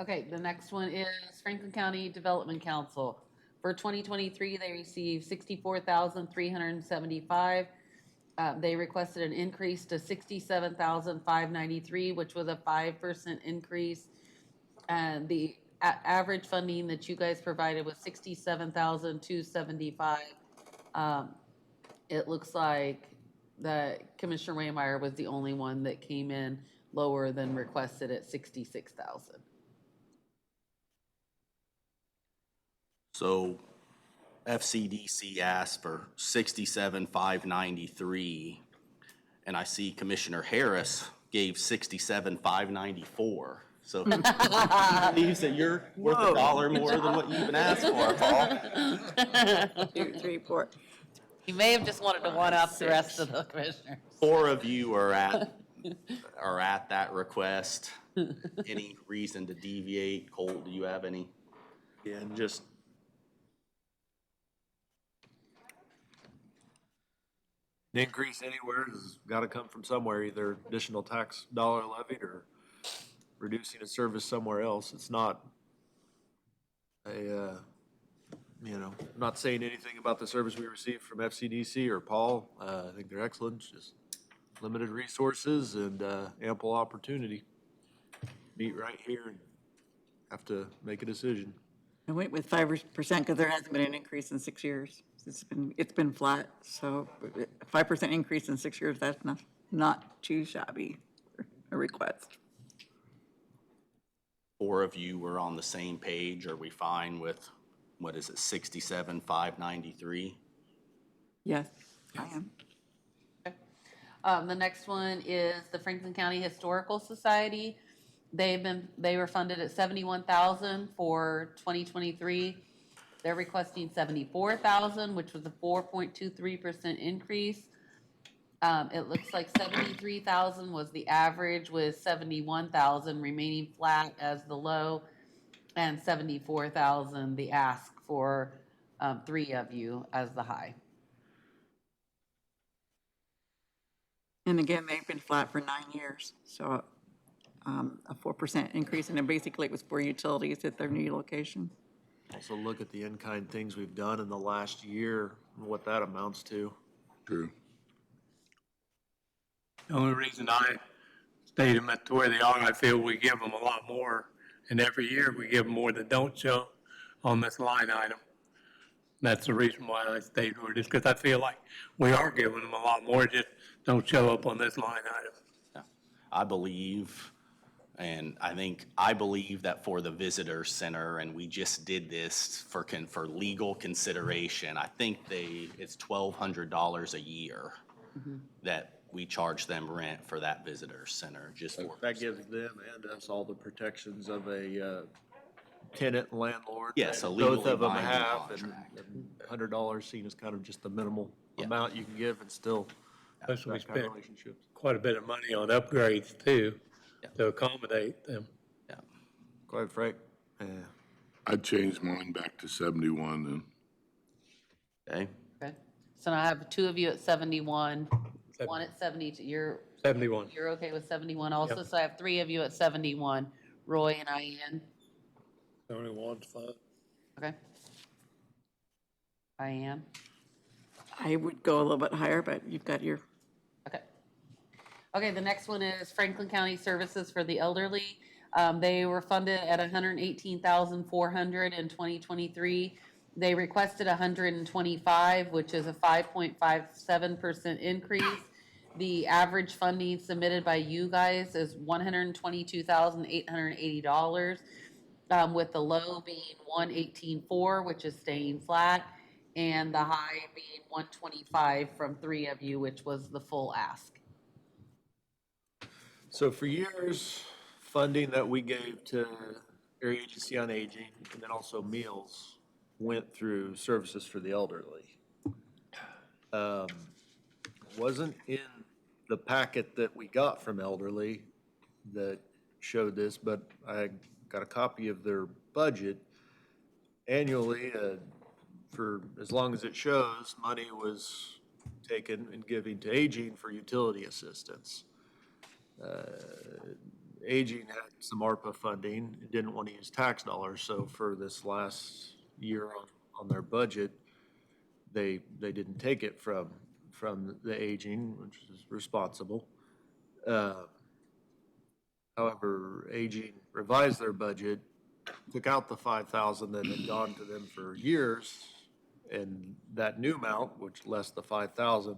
Okay, the next one is Franklin County Development Council. For 2023, they received 64,375. They requested an increase to 67,593, which was a 5% increase. And the average funding that you guys provided was 67,275. It looks like that Commissioner Waymire was the only one that came in lower than requested at 66,000. So FCDC asked for 67,593, and I see Commissioner Harris gave 67,594. So he believes that you're worth a dollar more than what you even asked for, Paul. 2, 3, 4. You may have just wanted to one-up the rest of the commissioners. 4 of you are at that request. Any reason to deviate? Cole, do you have any? Yeah, and just An increase anywhere has gotta come from somewhere, either additional tax dollar levied or reducing a service somewhere else. It's not a, I'm not saying anything about the service we received from FCDC or Paul. I think they're excellent, just limited resources and ample opportunity. Meet right here and have to make a decision. I went with 5% because there hasn't been an increase in 6 years. It's been flat, so 5% increase in 6 years, that's not too shabby a request. 4 of you were on the same page. Are we fine with, what is it, 67,593? Yes, I am. The next one is the Franklin County Historical Society. They were funded at $71,000 for 2023. They're requesting $74,000, which was a 4.23% increase. It looks like $73,000 was the average, with $71,000 remaining flat as the low, and $74,000 the ask for 3 of you as the high. And again, they've been flat for 9 years, so a 4% increase, and then basically it was for utilities at their new location. Also look at the in-kind things we've done in the last year and what that amounts to. True. The only reason I state them at where they are, I feel we give them a lot more, and every year we give them more that don't show on this line item. That's the reason why I stayed with it, because I feel like we are giving them a lot more, just don't show up on this line item. Yeah. I believe, and I believe that for the visitor center, and we just did this for legal consideration, I think it's $1,200 a year that we charge them rent for that visitor center, just for. That gives them and us all the protections of a tenant and landlord. Yes, a that legally both of them binding have, contract. and $100 seen as kind of just the minimal amount you can give and still Plus, we that kind of spent relationships. quite a bit of money on upgrades too, to accommodate them. Yeah. Go ahead, Frank. I'd change mine back to 71 then. Okay. Okay. So now I have 2 of you at 71, 1 at 72. 71. You're okay with 71 also, Yep. so I have 3 of you at 71, Roy and Ian. 71's fine. Okay. Ian, I would go a little bit higher, but you've got your, okay. Okay, the next one is Franklin County Services for the Elderly. They were funded at $118,400 in 2023. They requested 125, which is a 5.57% increase. The average funding submitted by you guys is $122,880, with the low being 118.4, which is staying flat, and the high being 125 from 3 of you, which was the full ask. So for years, funding that we gave to Area Agency on Aging and then also meals went through Services for the Elderly. Wasn't in the packet that we got from Elderly that showed this, but I got a copy of their budget. Annually, for as long as it shows, money was taken and given to Aging for utility assistance. Aging had some ARPA funding, didn't want to use tax dollars, so for this last year on their budget, they didn't take it from the Aging, which is responsible. However, Aging revised their budget, took out the $5,000 that had gone to them for years, and that new amount, which less the $5,000,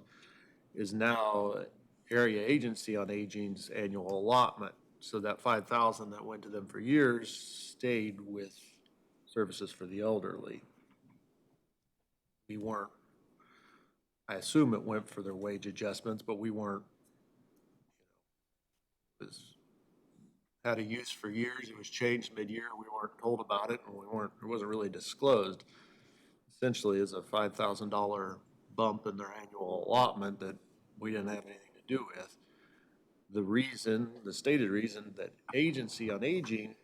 is now Area Agency on Aging's annual allotment. So that $5,000 that went to them for years stayed with Services for the Elderly. We weren't, I assume it went for their wage adjustments, but we weren't, had a use for years. It was changed mid-year. We weren't told about it, and it wasn't really disclosed. Essentially, is a $5,000 bump in their annual allotment that we didn't have anything to do with. The stated reason that Agency on Aging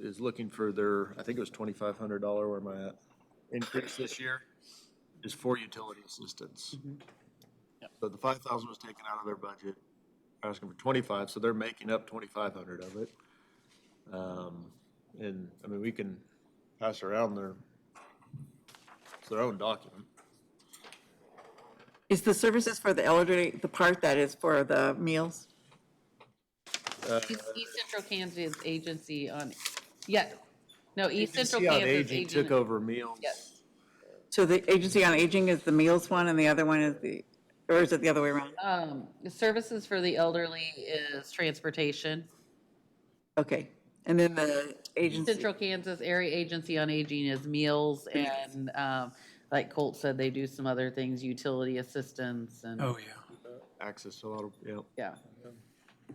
is looking for their, I think it was $2,500, where am I at, increase this year, is for utility assistance. So the 5,000 was taken out of their budget, asking for 25, so they're making up 2,500 of it. And, I mean, we can pass around it's their own document. Is the services for the elderly, the part that is for the meals? East Central Kansas Agency on, yeah, no, East Central Agency on Kansas Aging took Agent. over meals. Yes. So the Agency on Aging is the meals one and the other one is or is it the other way around? The services for the elderly is transportation. Okay, and then the agency, Central Kansas Area Agency on Aging is meals and, like Colt said, they do some other things, utility assistance and, Oh, yeah. Access to a lot of, yeah. yeah.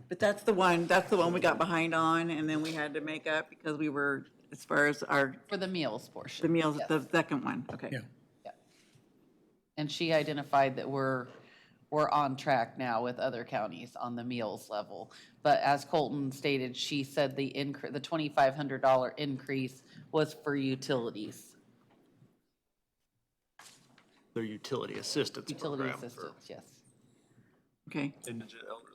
but that's the one we got behind on and then we had to make up because we were, as far as For the meals portion. the meals, yes. the second one, okay. Yeah. And she identified that we're on track now with other counties on the meals level. But as Colton stated, she said the $2,500 increase was for utilities, Their utility assistance utility program for assistance, yes. Okay, indigent elderly.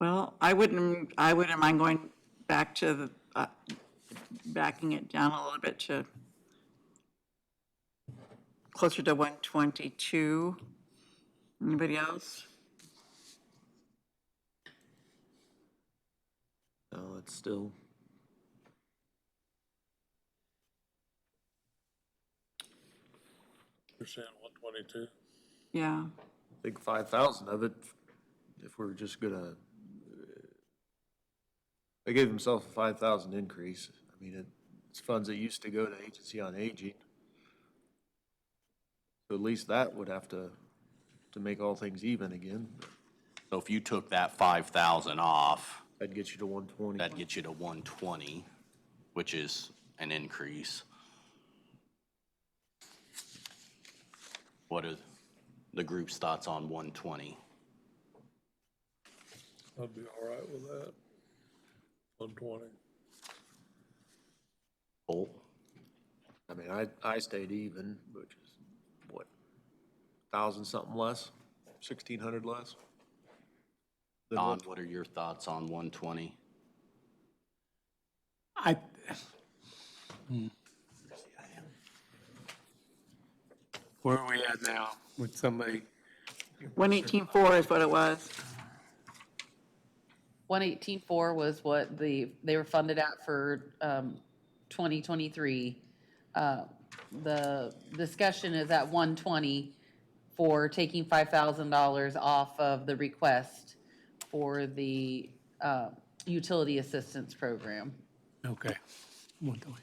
well, I wouldn't mind going back to the, backing it down a little bit to closer to 122. Anybody else? No, it's still. You're saying 122? Yeah, I think 5,000 of it, if we're just gonna, they gave themselves a 5,000 increase. I mean, it's funds that used to go to Agency on Aging. So at least that would have to make all things even again. So if you took that 5,000 off, That'd get you to 120. that'd get you to 120, which is an increase. What are the group's thoughts on 120? I'd be all right with that. 120. Colt? I mean, I stayed even, which is what, 1,000 something less, 1,600 less? Than Don, what- what are your thoughts on 120? Where are we at now with somebody? 118.4 is what it was. 118.4 was what they were funded at for 2023. The discussion is at 120 for taking $5,000 off of the request for the utility assistance program. Okay. 120.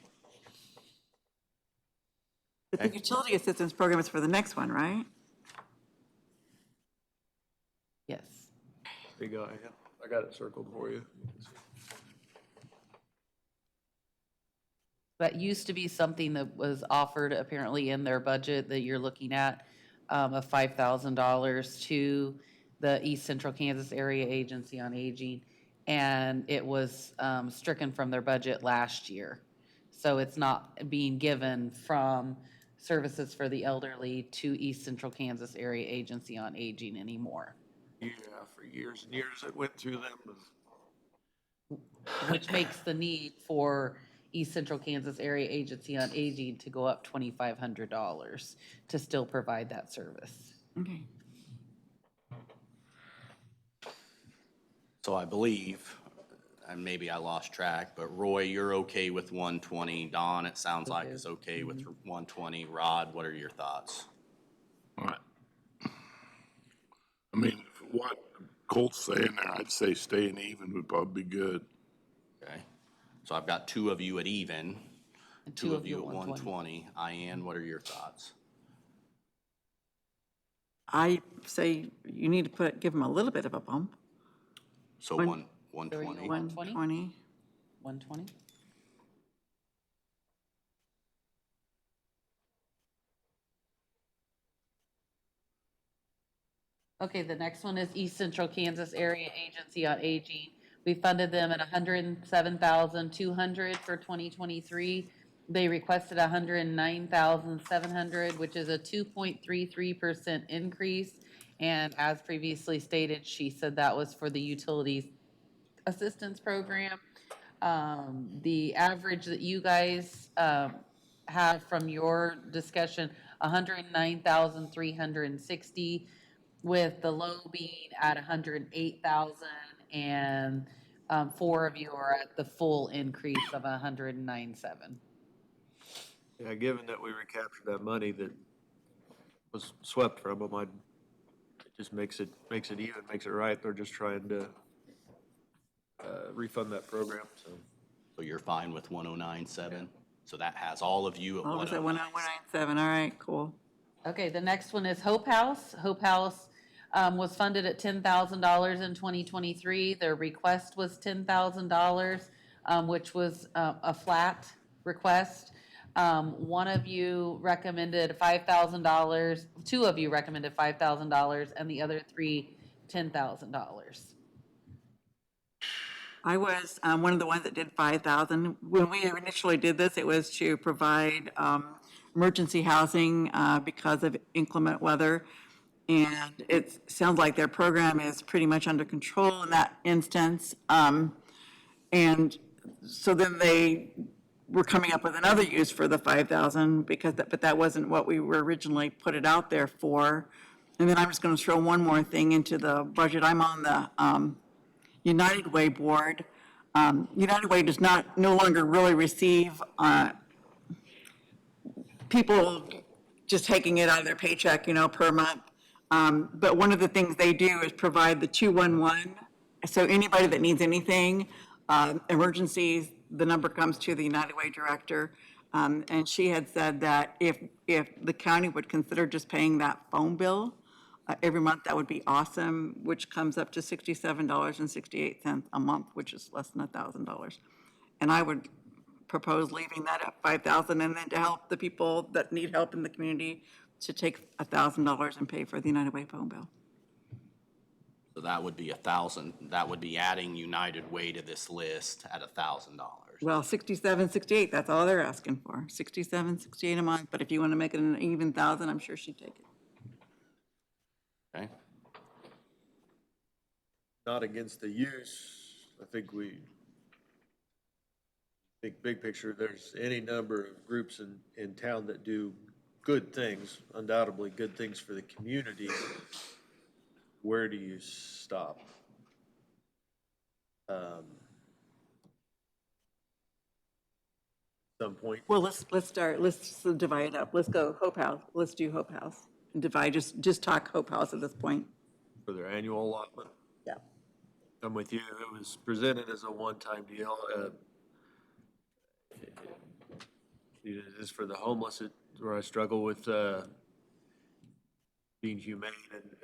But the utility assistance program is for the next one, right? Yes. There you go, I got it circled for you. That used to be something that was offered apparently in their budget that you're looking at, of $5,000 to the East Central Kansas Area Agency on Aging. And it was stricken from their budget last year. So it's not being given from Services for the Elderly to East Central Kansas Area Agency on Aging anymore, Yeah, for years and years it went through them. which makes the need for East Central Kansas Area Agency on Aging to go up $2,500 to still provide that service. Okay. So I believe, and maybe I lost track, but Roy, you're okay with 120. Don, it sounds like is okay with 120. Rod, what are your thoughts? All right. I mean, what Colt's saying there, I'd say staying even would probably be good. Okay, so I've got two of you at even, And two of you at 120. Ian, what are your thoughts? I say you need to give them a little bit of a bump. So One- 120. 120. 120? Okay, the next one is East Central Kansas Area Agency on Aging. We funded them at $107,200 for 2023. They requested $109,700, which is a 2.33% increase. And as previously stated, she said that was for the utilities assistance program. The average that you guys have from your discussion, 109,360, with the low being at 108,000, and 4 of you are at the full increase of 109,700. Yeah, given that we recaptured that money that was swept from them, it just makes it even, makes it right. They're just trying to refund that program, so. So you're fine with 109.7? So that has all of you at All of us at 109.7. 197, all right, cool. Okay, the next one is Hope House. Hope House was funded at $10,000 in 2023. Their request was $10,000, which was a flat request. One of you recommended $5,000, 2 of you recommended $5,000, and the other 3, $10,000. I was one of the ones that did 5,000. When we initially did this, it was to provide emergency housing because of inclement weather. And it sounds like their program is pretty much under control in that instance. And so then they were coming up with another use for the 5,000 but that wasn't what we were originally put it out there for. And then I'm just going to throw one more thing into the budget. I'm on the United Way board. United Way does no longer really receive people just taking it out of their paycheck, per month. But one of the things they do is provide the 211. So anybody that needs anything, emergencies, the number comes to the United Way director. And she had said that if the county would consider just paying that phone bill every month, that would be awesome, which comes up to $67.68 a month, which is less than $1,000. And I would propose leaving that at 5,000, and then to help the people that need help in the community to take $1,000 and pay for the United Way phone bill. So that would be 1,000, that would be adding United Way to this list at $1,000. Well, $67.68, that's all they're asking for, $67.68 a month, but if you want to make it an even 1,000, I'm sure she'd take it. Okay? Not against the use. I think big picture, there's any number of groups in town that do good things, undoubtedly good things for the community. Where do you stop? Some point. Well, let's divide it up. Let's go Hope House. Let's do Hope House. And divide, just talk Hope House at this point. For their annual allotment? Yeah. I'm with you. It was presented as a one-time deal. It is for the homeless, where I struggle with being humane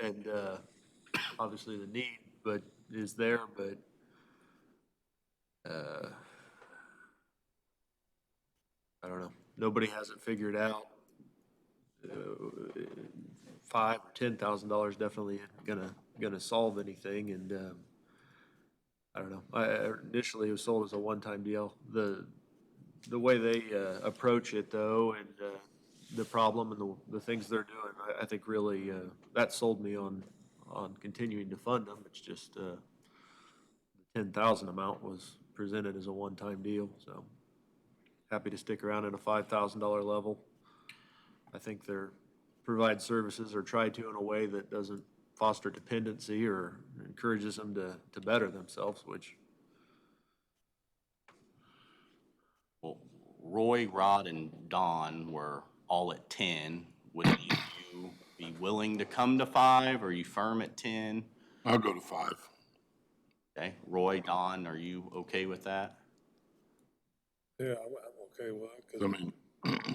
and obviously the need, but is there, but I don't know. Nobody has it figured out. $5,000 or $10,000 definitely isn't gonna solve anything, and I don't know. Initially it was sold as a one-time deal. The way they approach it though, and the problem and the things they're doing, I think really that sold me on continuing to fund them. It's just the 10,000 amount was presented as a one-time deal, so happy to stick around at a $5,000 level. I think they're provide services or try to in a way that doesn't foster dependency or encourages them to better themselves, which. Well, Roy, Rod, and Don were all at 10. Would you be willing to come to 5? Are you firm at 10? I'll go to 5. Okay, Roy, Don, are you okay with that? Yeah, I'm okay with it. I mean,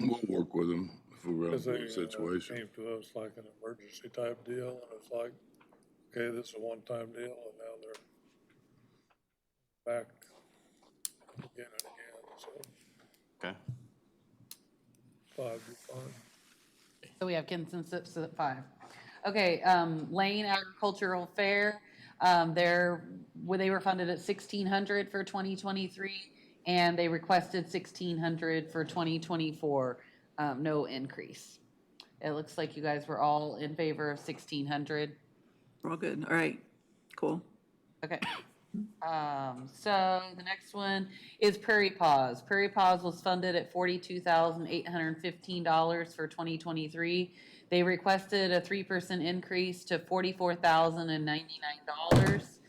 we'll work with them if we run Because into a situation. came to us like an emergency type deal, and it's like, okay, this is a one-time deal, and now they're back again and again, so Okay. 5 would be fine. So we have consensus at 5. Okay, Lane Agricultural Fair, They were funded at 1,600 for 2023, and they requested 1,600 for 2024, no increase. It looks like you guys were all in favor of 1,600. We're all good. All right, cool. Okay. So the next one is Prairie Paws. Prairie Paws was funded at $42,815 for 2023. They requested a 3% increase to $44,099.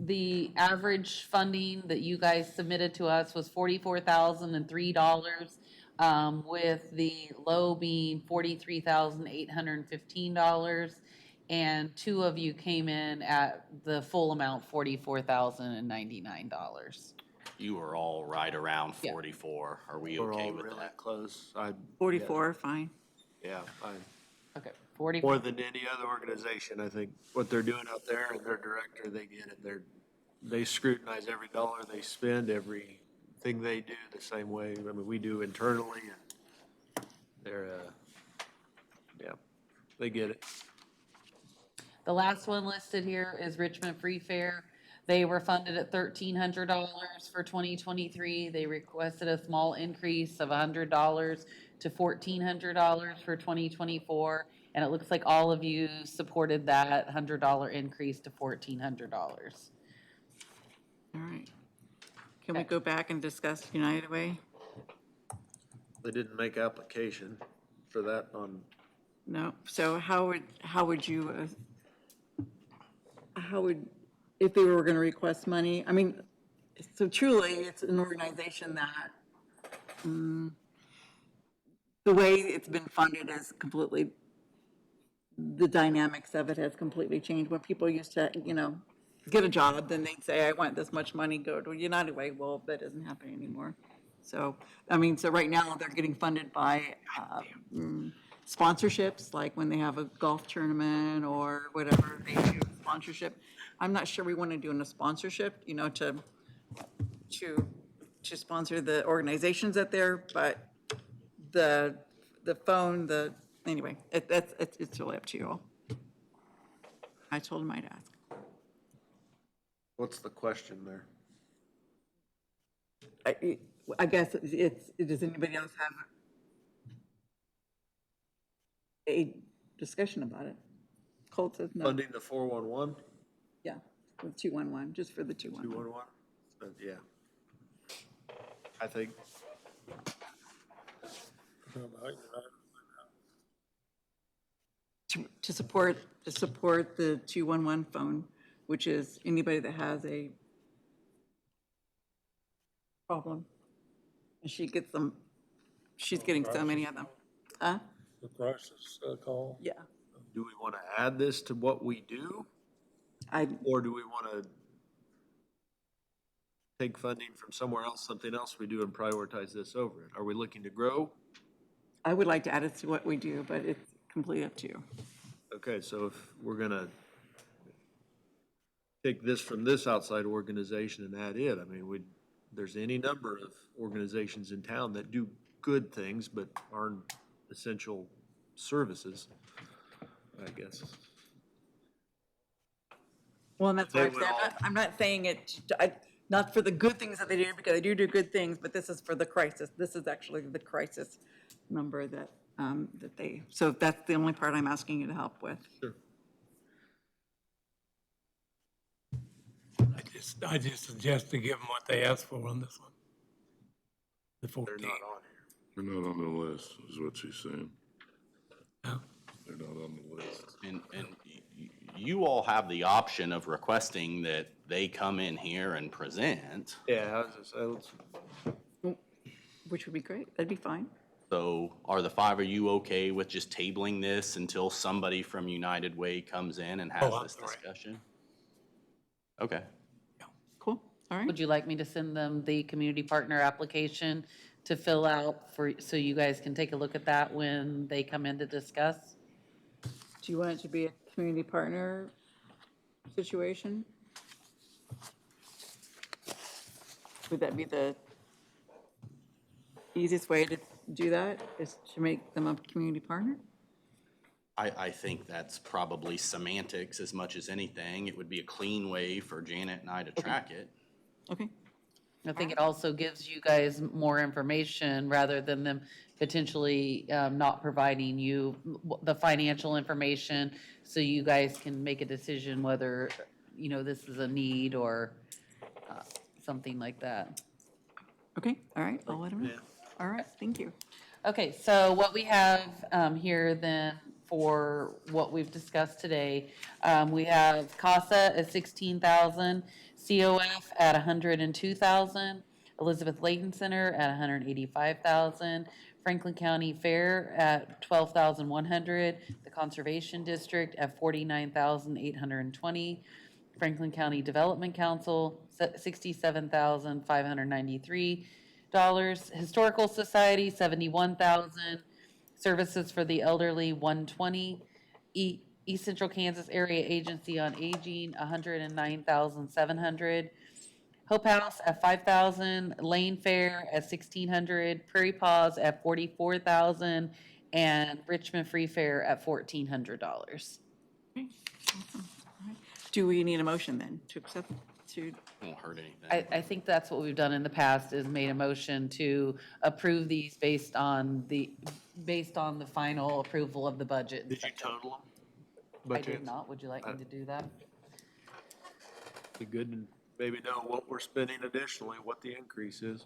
The average funding that you guys submitted to us was $44,003, with the low being $43,815. And two of you came in at the full amount, $44,099. You were all right around Yeah. 44. Are we We're okay all with really that? close. 44, fine. Yeah, fine. Okay, 40. More than any other organization, I think, what they're doing out there and their director, they get it. They scrutinize every dollar they spend, everything they do the same way. I mean, we do internally, and they're, yeah, they get it. The last one listed here is Richmond Free Fair. They were funded at $1,300 for 2023. They requested a small increase of $100 to $1,400 for 2024. And it looks like all of you supported that $100 increase to $1,400. All right. Can we go back and discuss United Way? They didn't make application for that on, No. So how would if they were going to request money, I mean, so truly, it's an organization that, the way it's been funded is completely, the dynamics of it has completely changed. When people used to, get a job, then they'd say, I want this much money, go to United Way. Well, that doesn't happen anymore. So, so right now, they're getting funded by sponsorships, like when they have a golf tournament or whatever, they do sponsorship. I'm not sure we want to do a sponsorship, to sponsor the organizations out there, but the phone, anyway, it's really up to you all. I told him I'd ask. what's the question there? I guess does anybody else have a discussion about it? Colt says no. Funding the 411, Yeah, with 211, just for the 211. 211? Yeah. I think, To support the 211 phone, which is anybody that has a problem. And she's getting so many of them. Huh? The crisis call. Yeah. do we want to add this to what we do? Or do we want to take funding from somewhere else, something else we do, and prioritize this over it? Are we looking to grow? I would like to add it to what we do, but it's completely up to you. Okay, so if we're gonna take this from this outside organization and add it, I mean, there's any number of organizations in town that do good things but aren't essential services, I guess. Well, and that's why They would all- I'm not saying it, not for the good things that they do, because they do good things, but this is for the crisis. This is actually the crisis number that so that's the only part I'm asking you to help with. Sure. I just suggest to give them what they asked for on this one. The They're 14. not on here. They're not on the list, is what she's saying. No. They're not on the list. And you all have the option of requesting that they come in here and present. Yeah, I was just, Which would be great. That'd be fine. So are the five of you okay with just tabling this until somebody from United Way comes in and has Oh, I'm this sorry. discussion? Okay. Cool. All right. Would you like me to send them the community partner application to fill out so you guys can take a look at that when they come in to discuss? Do you want it to be a community partner situation? Would that be the easiest way to do that, is to make them a community partner? I think that's probably semantics as much as anything. It would be a clean way for Janet and I to track it. Okay, I think it also gives you guys more information rather than them potentially not providing you the financial information, so you guys can make a decision whether, you know, this is a need or something like that. okay, all right, I'll let him know. All right, thank you. Okay, so what we have here then for what we've discussed today, we have CASA at 16,000, COF at 102,000, Elizabeth Layton Center at 185,000, Franklin County Fair at 12,100, the Conservation District at 49,820, Franklin County Development Council, $67,593. Historical Society, $71,000. Services for the Elderly, $120,000. East Central Kansas Area Agency on Aging, $109,700. Hope House at $5,000. Lane Fair at $1,600. Prairie Paws at $44,000. And Richmond Free Fair at $1,400. Do we need a motion then to accept, to, Won't hurt anything. I think that's what we've done in the past, is made a motion to approve these based on the final approval of the budget. Did you total them? I did not. Would you like me to do that? Be good to maybe know what we're spending additionally, what the increase is.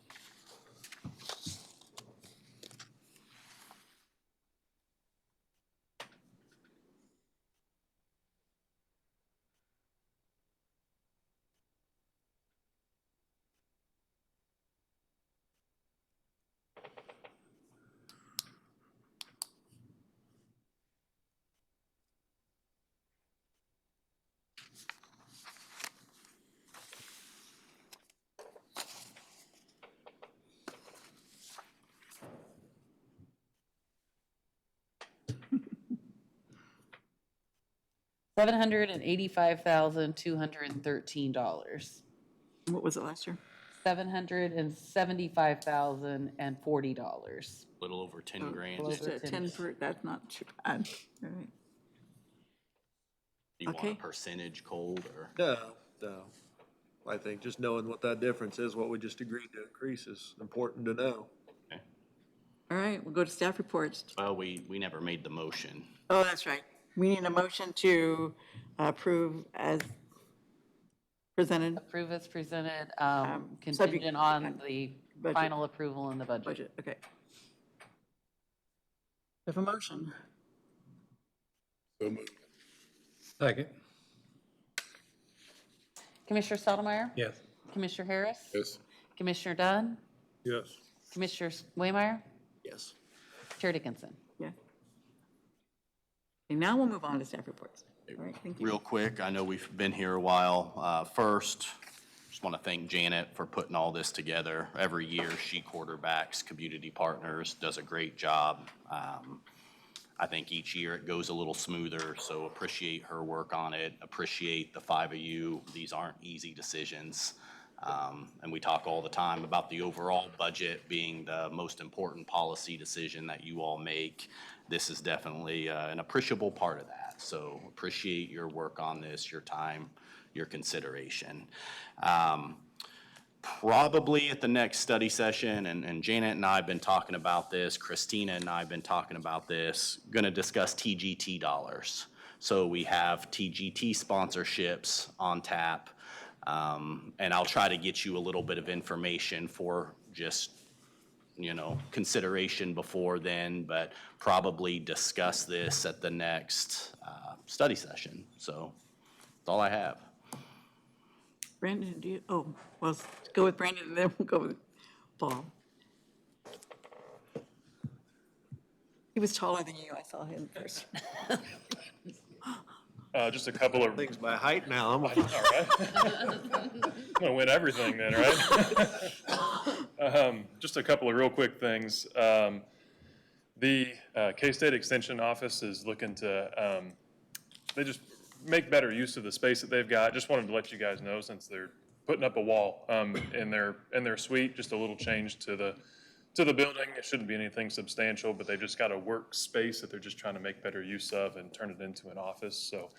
$785,213. what was it last year? $775,040. Little over 10 grand. Close. Just a 10 for, that's not too bad. All right. You want a Okay. percentage, Cold, or? No. I think just knowing what that difference is, what we just agreed to increase is important to know. All right, we'll go to staff reports. Well, we never made the motion. Oh, that's right. We need a motion to approve as presented Approve as presented, subject- contingent on the budget. final approval in the budget. budget, okay. Have a motion. So moved. Second. Commissioner Stottlemyre? Yes. Commissioner Harris? Yes. Commissioner Dunn? Yes. Commissioner Waymire? Yes. Chair Dickinson? Yeah. And now we'll move on to staff reports. All right, thank you. Real quick, I know we've been here a while. First, just want to thank Janet for putting all this together. Every year, she quarterbacks Community Partners, does a great job. I think each year it goes a little smoother, so appreciate her work on it, appreciate the five of you. These aren't easy decisions. And we talk all the time about the overall budget being the most important policy decision that you all make. This is definitely an appreciable part of that. So appreciate your work on this, your time, your consideration. Probably at the next study session, and Janet and I have been talking about this, Christina and I have been talking about this, going to discuss TGT dollars. So we have TGT sponsorships on tap. And I'll try to get you a little bit of information for just, consideration before then, but probably discuss this at the next study session. So that's all I have. Brandon, do you, well, let's go with Brandon and then we'll go with Paul. He was taller than you, I saw him first. Just a couple of, Things by height now, I'm like, all right. I'm gonna win everything then, right? Just a couple of real quick things. The K-State Extension Office is looking to, they just make better use of the space that they've got. Just wanted to let you guys know, since they're putting up a wall in their suite, just a little change to to the building. It shouldn't be anything substantial, but they just got a workspace that they're just trying to make better use of and turn it into an office. So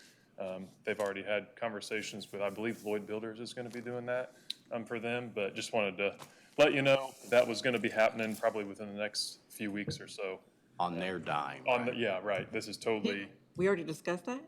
they've already had conversations with, I believe Lloyd Builders is going to be doing that for them, but just wanted to let you know that was going to be happening probably within the next few weeks or so. On their dime. Yeah, right. This is totally, We already discussed that?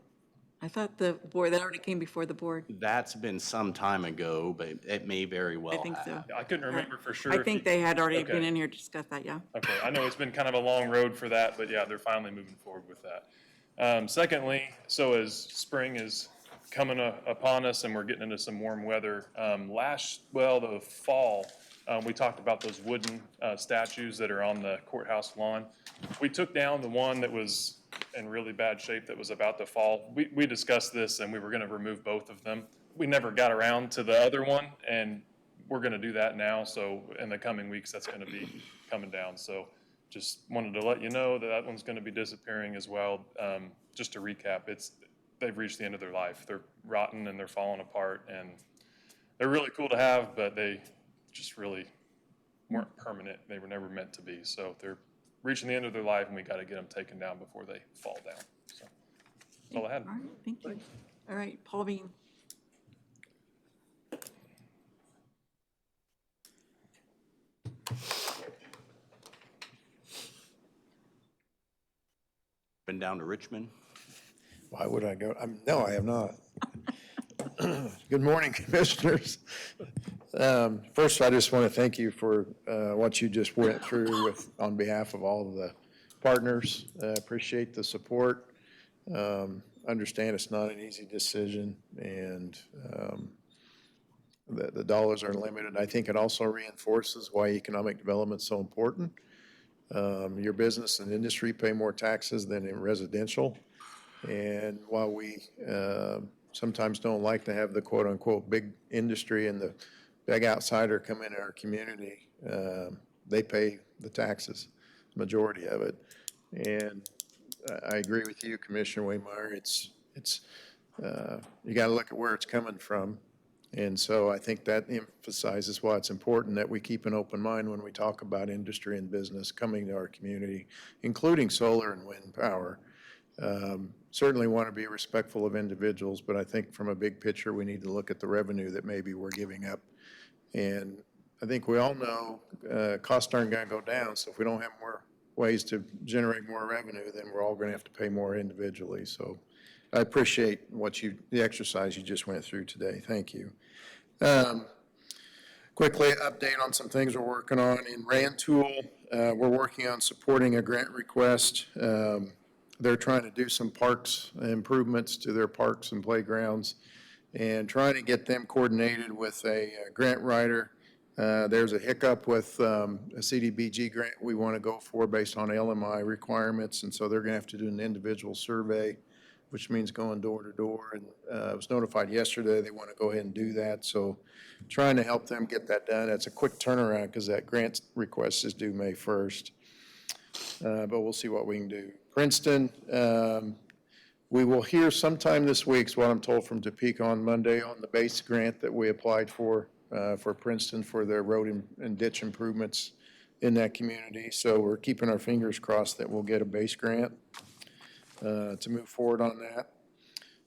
I thought the board, that already came before the board. That's been some time ago, but it may very well I think so. have. I couldn't remember for sure. I if think you- they had already Okay. been in here to discuss that, yeah. Okay, I know it's been kind of a long road for that, but yeah, they're finally moving forward with that. Secondly, so as spring is coming upon us and we're getting into some warm weather, the fall, we talked about those wooden statues that are on the courthouse lawn. We took down the one that was in really bad shape that was about to fall. We discussed this and we were gonna remove both of them. We never got around to the other one, and we're gonna do that now, so in the coming weeks, that's gonna be coming down. So just wanted to let you know that that one's gonna be disappearing as well. Just to recap, they've reached the end of their life. They're rotten and they're falling apart, and they're really cool to have, but they just really weren't permanent. They were never meant to be. So they're reaching the end of their life, and we gotta get them taken down before they fall down. So that's all I had. All right, thank you. All right, Paul Bean. Been down to Richmond? Why would I go? No, I have not. Good morning, commissioners. First, I just want to thank you for what you just went through on behalf of all of the partners. Appreciate the support. Understand it's not an easy decision, and the dollars are limited. I think it also reinforces why economic development is so important. Your business and industry pay more taxes than in residential. And while we sometimes don't like to have the quote-unquote big industry and the big outsider come into our community, they pay the taxes, majority of it. And I agree with you, Commissioner Waymire. You got to look at where it's coming from. And so I think that emphasizes why it's important that we keep an open mind when we talk about industry and business coming to our community, including solar and wind power. Certainly want to be respectful of individuals, but I think from a big picture, we need to look at the revenue that maybe we're giving up. And I think we all know costs aren't going to go down, so if we don't have more ways to generate more revenue, then we're all going to have to pay more individually. So I appreciate the exercise you just went through today. Thank you. Quickly, update on some things we're working on. In Rantoul, we're working on supporting a grant request. They're trying to do some parks improvements to their parks and playgrounds and trying to get them coordinated with a grant writer. There's a hiccup with a CDBG grant we want to go for based on LMI requirements, and so they're going to have to do an individual survey, which means going door to door. And I was notified yesterday they want to go ahead and do that, so trying to help them get that done. It's a quick turnaround because that grant request is due May 1st, but we'll see what we can do. Princeton, we will hear sometime this week, is what I'm told from Topeka on Monday, on the base grant that we applied for Princeton for their road and ditch improvements in that community. So we're keeping our fingers crossed that we'll get a base grant to move forward on that.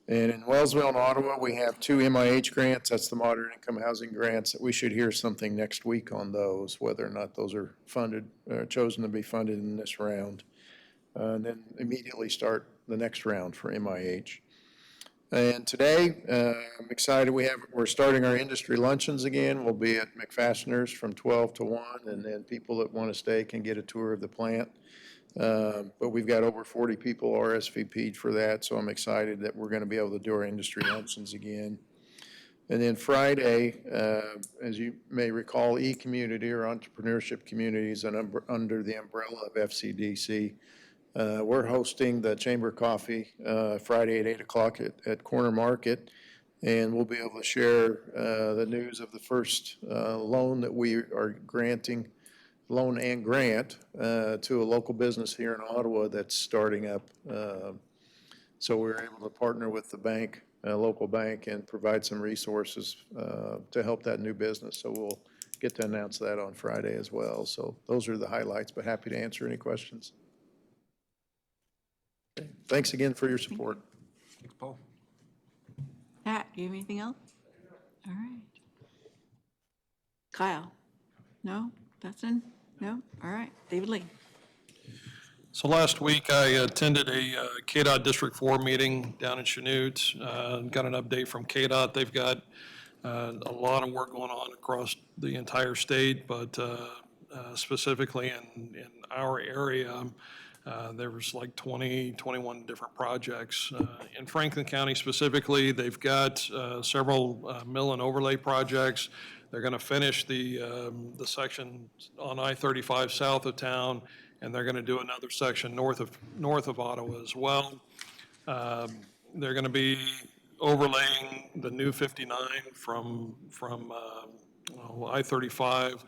And in Wellsville and Ottawa, we have 2 MIH grants. That's the Moderate Income Housing Grants. We should hear something next week on those, whether or not those are funded, chosen to be funded in this round. And then immediately start the next round for MIH. And today, I'm excited, we're starting our industry luncheons again. We'll be at McFastener's from 12 to 1, and then people that want to stay can get a tour of the plant. But we've got over 40 people RSVP'd for that, so I'm excited that we're going to be able to do our industry luncheons again. And then Friday, as you may recall, E-Community or Entrepreneurship Communities under the umbrella of FCDC. We're hosting the Chamber Coffee Friday at 8 o'clock at Corner Market, and we'll be able to share the news of the first loan that we are granting, loan and grant, to a local business here in Ottawa that's starting up. So we're able to partner with the bank, a local bank, and provide some resources to help that new business. So we'll get to announce that on Friday as well. So those are the highlights, but happy to answer any questions. Okay. Thanks again for your support. Thanks, Paul. Pat, do you have anything else? All right. Kyle? No? Dustin? No? All right. David Lee? So last week, I attended a KDOT District 4 meeting down in Chanute. Got an update from KDOT. They've got a lot of work going on across the entire state, but specifically in our area, there was like 20, 21 different projects. In Franklin County specifically, they've got several mill and overlay projects. They're going to finish the section on I-35 south of town, and they're going to do another section north of Ottawa as well. They're going to be overlaying the new 59 from I-35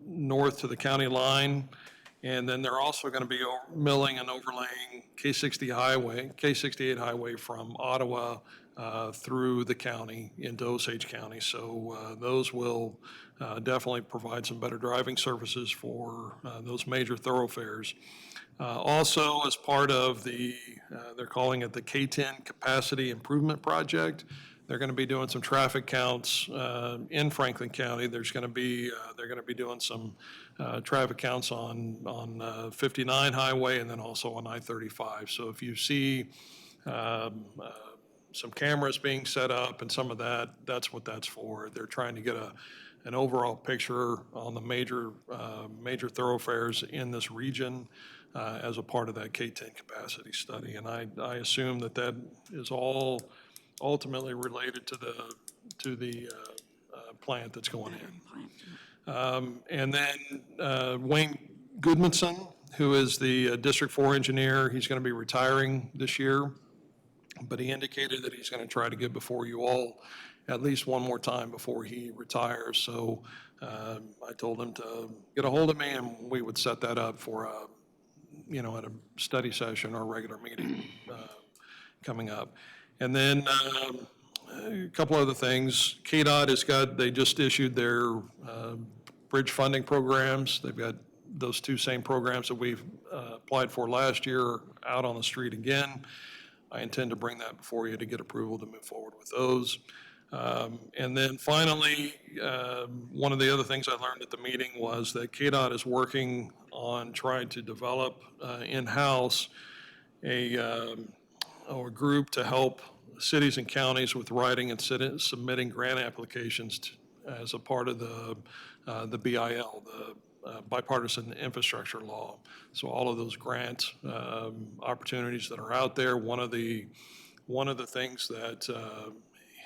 north to the county line. And then they're also going to be milling and overlaying K68 highway from Ottawa through the county into Osage County. So those will definitely provide some better driving surfaces for those major thoroughfares. Also, as part of they're calling it the K10 Capacity Improvement Project, they're going to be doing some traffic counts in Franklin County. They're going to be doing some traffic counts on 59 highway and then also on I-35. So if you see some cameras being set up and some of that, that's what that's for. They're trying to get an overall picture on the major thoroughfares in this region as a part of that K10 capacity study. And I assume that is all ultimately related to the plant that's going in. And then Wayne Goodmanson, who is the District 4 engineer, he's going to be retiring this year, but he indicated that he's going to try to get before you all at least one more time before he retires. So I told him to get a hold of me and we would set that up for at a study session or a regular meeting coming up. And then a couple other things. KDOT they just issued their bridge funding programs. They've got those two same programs that we've applied for last year out on the street again. I intend to bring that before you to get approval to move forward with those. And then finally, one of the other things I learned at the meeting was that KDOT is working on trying to develop in-house a group to help cities and counties with writing and submitting grant applications as a part of the BIL, the Bipartisan Infrastructure Law. So all of those grant opportunities that are out there, one of the things that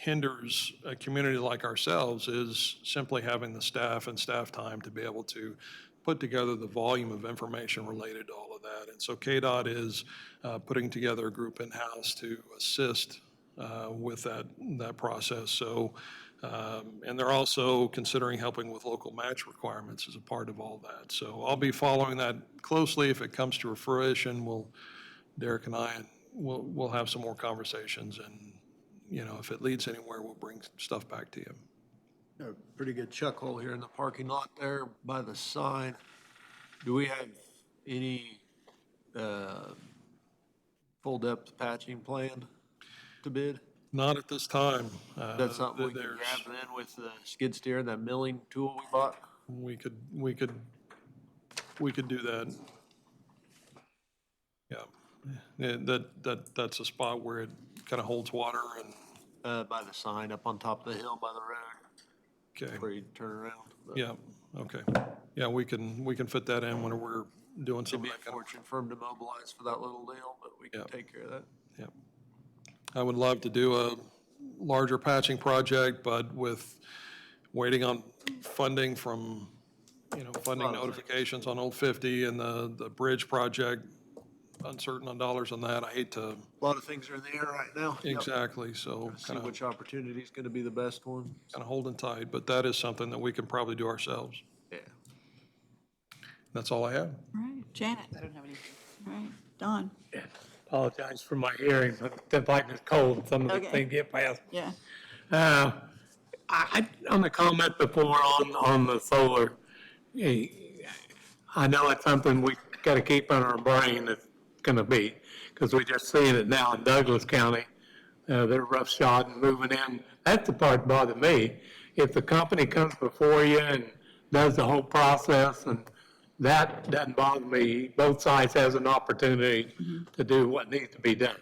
hinders a community like ourselves is simply having the staff and staff time to be able to put together the volume of information related to all of that. And so KDOT is putting together a group in-house to assist with that process. So, and they're also considering helping with local match requirements as a part of all that. So I'll be following that closely. If it comes to fruition, Derek and I, we'll have some more conversations, and if it leads anywhere, we'll bring stuff back to you. A pretty good chuck hole here in the parking lot there by the sign. Do we have any full depth patching planned to bid? Not at this time. That's something we can grab then with the skid steer and that milling tool we bought? We could do that. Yeah. That's a spot where it kind of holds water and. By the sign up on top of the hill by the road. Okay. Where you turn around. But Yeah, okay. Yeah, we can fit that in when we're doing it'd some be of a that kind of. fortune for them to mobilize for that little deal, but we can Yeah. take care of that. Yeah. I would love to do a larger patching project, but with waiting on funding from, funding notifications on Old 50 and the bridge project, uncertain on dollars on that. I hate to. A lot of things are in the air right now. Yep. Exactly, so See kind of which opportunity is going to be the best one. holding tight, but that is something that we can probably do ourselves. Yeah. That's all I have. All right, Janet? I don't have anything. All right, Don? Apologize for my hearing, but the fighting is cold, some of the Okay. things get past. Yeah. On the comment before on the solar, eh, I know it's something we gotta keep on our brain, it's gonna be, because we're just seeing it now in Douglas County. They're roughshod and moving in. That's the part that bothered me. If the company comes before you and does the whole process, and that doesn't bother me. Both sides has an opportunity to do what needs to be done.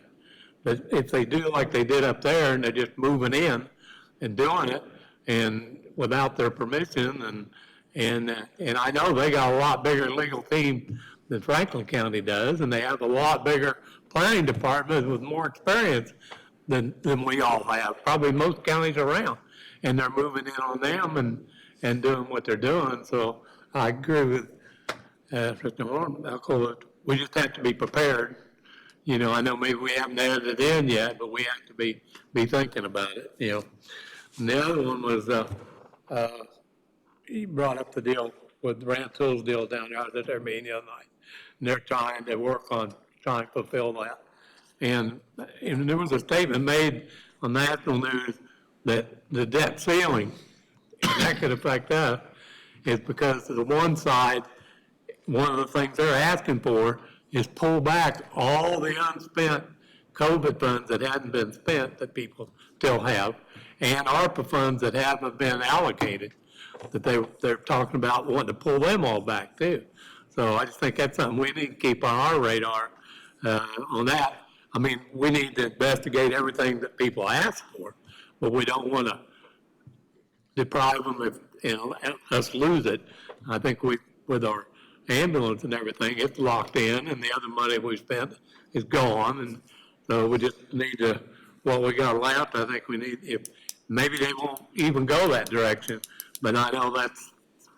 But if they do like they did up there and they're just moving in and doing it and without their permission and I know they got a lot bigger legal team than Franklin County does, and they have a lot bigger planning department with more experience than we all have, probably most counties around. And they're moving in on them and doing what they're doing. So I agree with Mr. Horn. We just have to be prepared. You know, I know maybe we haven't added it in yet, but we have to be thinking about it, you know. And the other one was, he brought up the deal with Rand Tools deal down there. I was at their meeting the other night. And they're trying to work on trying to fulfill that. And there was a statement made on national news that the debt ceiling, and that could affect us, is because to the one side, one of the things they're asking for is pull back all the unspent COVID funds that hadn't been spent that people still have, and ARPA funds that haven't been allocated, that they're talking about wanting to pull them all back too. So I just think that's something we need to keep on our radar on that. I mean, we need to investigate everything that people ask for, but we don't want to deprive them if, you know, us lose it. I think with our ambulance and everything, it's locked in, and the other money we spent is gone, and so we just need to, what we got left, I think we need, if, maybe they won't even go that direction, but I know that's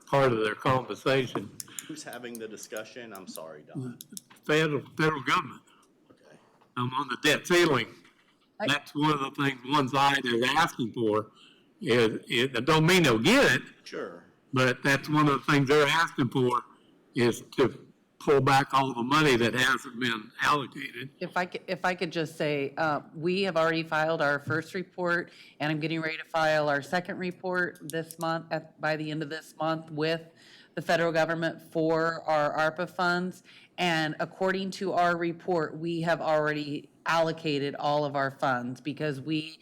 part of their conversation. Who's having the discussion? I'm sorry, Don. Federal government. Okay. On the debt ceiling. That's one of the things one side is asking for. It don't mean they'll get it, Sure. but that's one of the things they're asking for is to pull back all the money that hasn't been allocated. If I could just say, we have already filed our first report, and I'm getting ready to file our second report this month, by the end of this month, with the federal government for our ARPA funds. And according to our report, we have already allocated all of our funds because we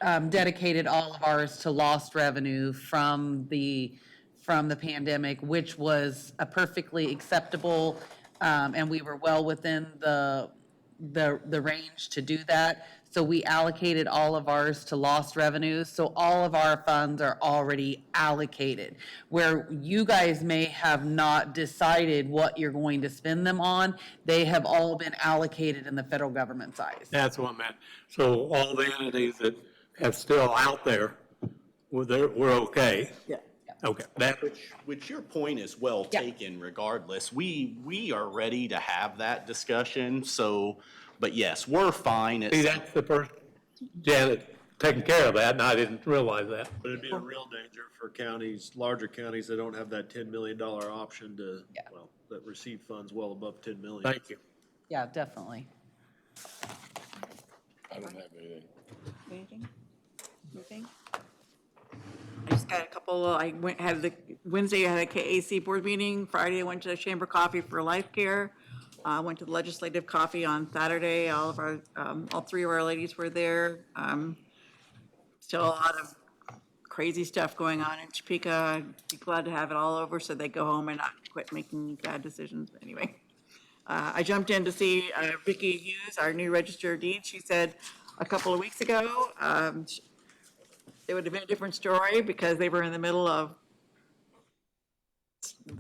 dedicated all of ours to lost revenue from the pandemic, which was a perfectly acceptable, and we were well within the range to do that. So we allocated all of ours to lost revenues. So all of our funds are already allocated. Where you guys may have not decided what you're going to spend them on, they have all been allocated in the federal government size. That's what I meant. So all the entities that have still out there, we're okay. Yeah. Okay. Which your point is well taken regardless. We are ready to have that discussion, so, but yes, we're fine. See, that's the first, Janet taking care of that, and I didn't realize that. But it'd be a real danger for counties, larger counties that don't have that $10 million option to, well, that receive funds well above 10 million. Thank you. Yeah, definitely. I don't have anything. Anything? Anything? I just got a couple, Wednesday I had a KAC board meeting, Friday I went to Chamber Coffee for Life Care. I went to the Legislative Coffee on Saturday, all three of our ladies were there. Still a lot of crazy stuff going on in Topeka. I'd be glad to have it all over so they go home and not quit making bad decisions, but anyway. I jumped in to see Vicki Hughes, our new Register of Deeds. She said a couple of weeks ago, it would have been a different story because they were in the middle of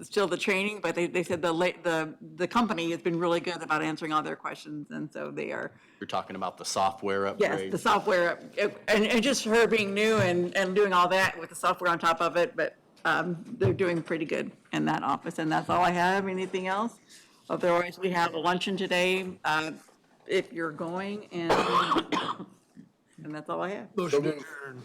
still the training, but they said the company has been really good about answering all their questions, and so they are. You're talking about the software upgrade? Yes, the software, and just her being new and doing all that with the software on top of it, but they're doing pretty good in that office, and that's all I have. Anything else? Otherwise, we have a luncheon today, if you're going, and that's all I have. Motion adjourned.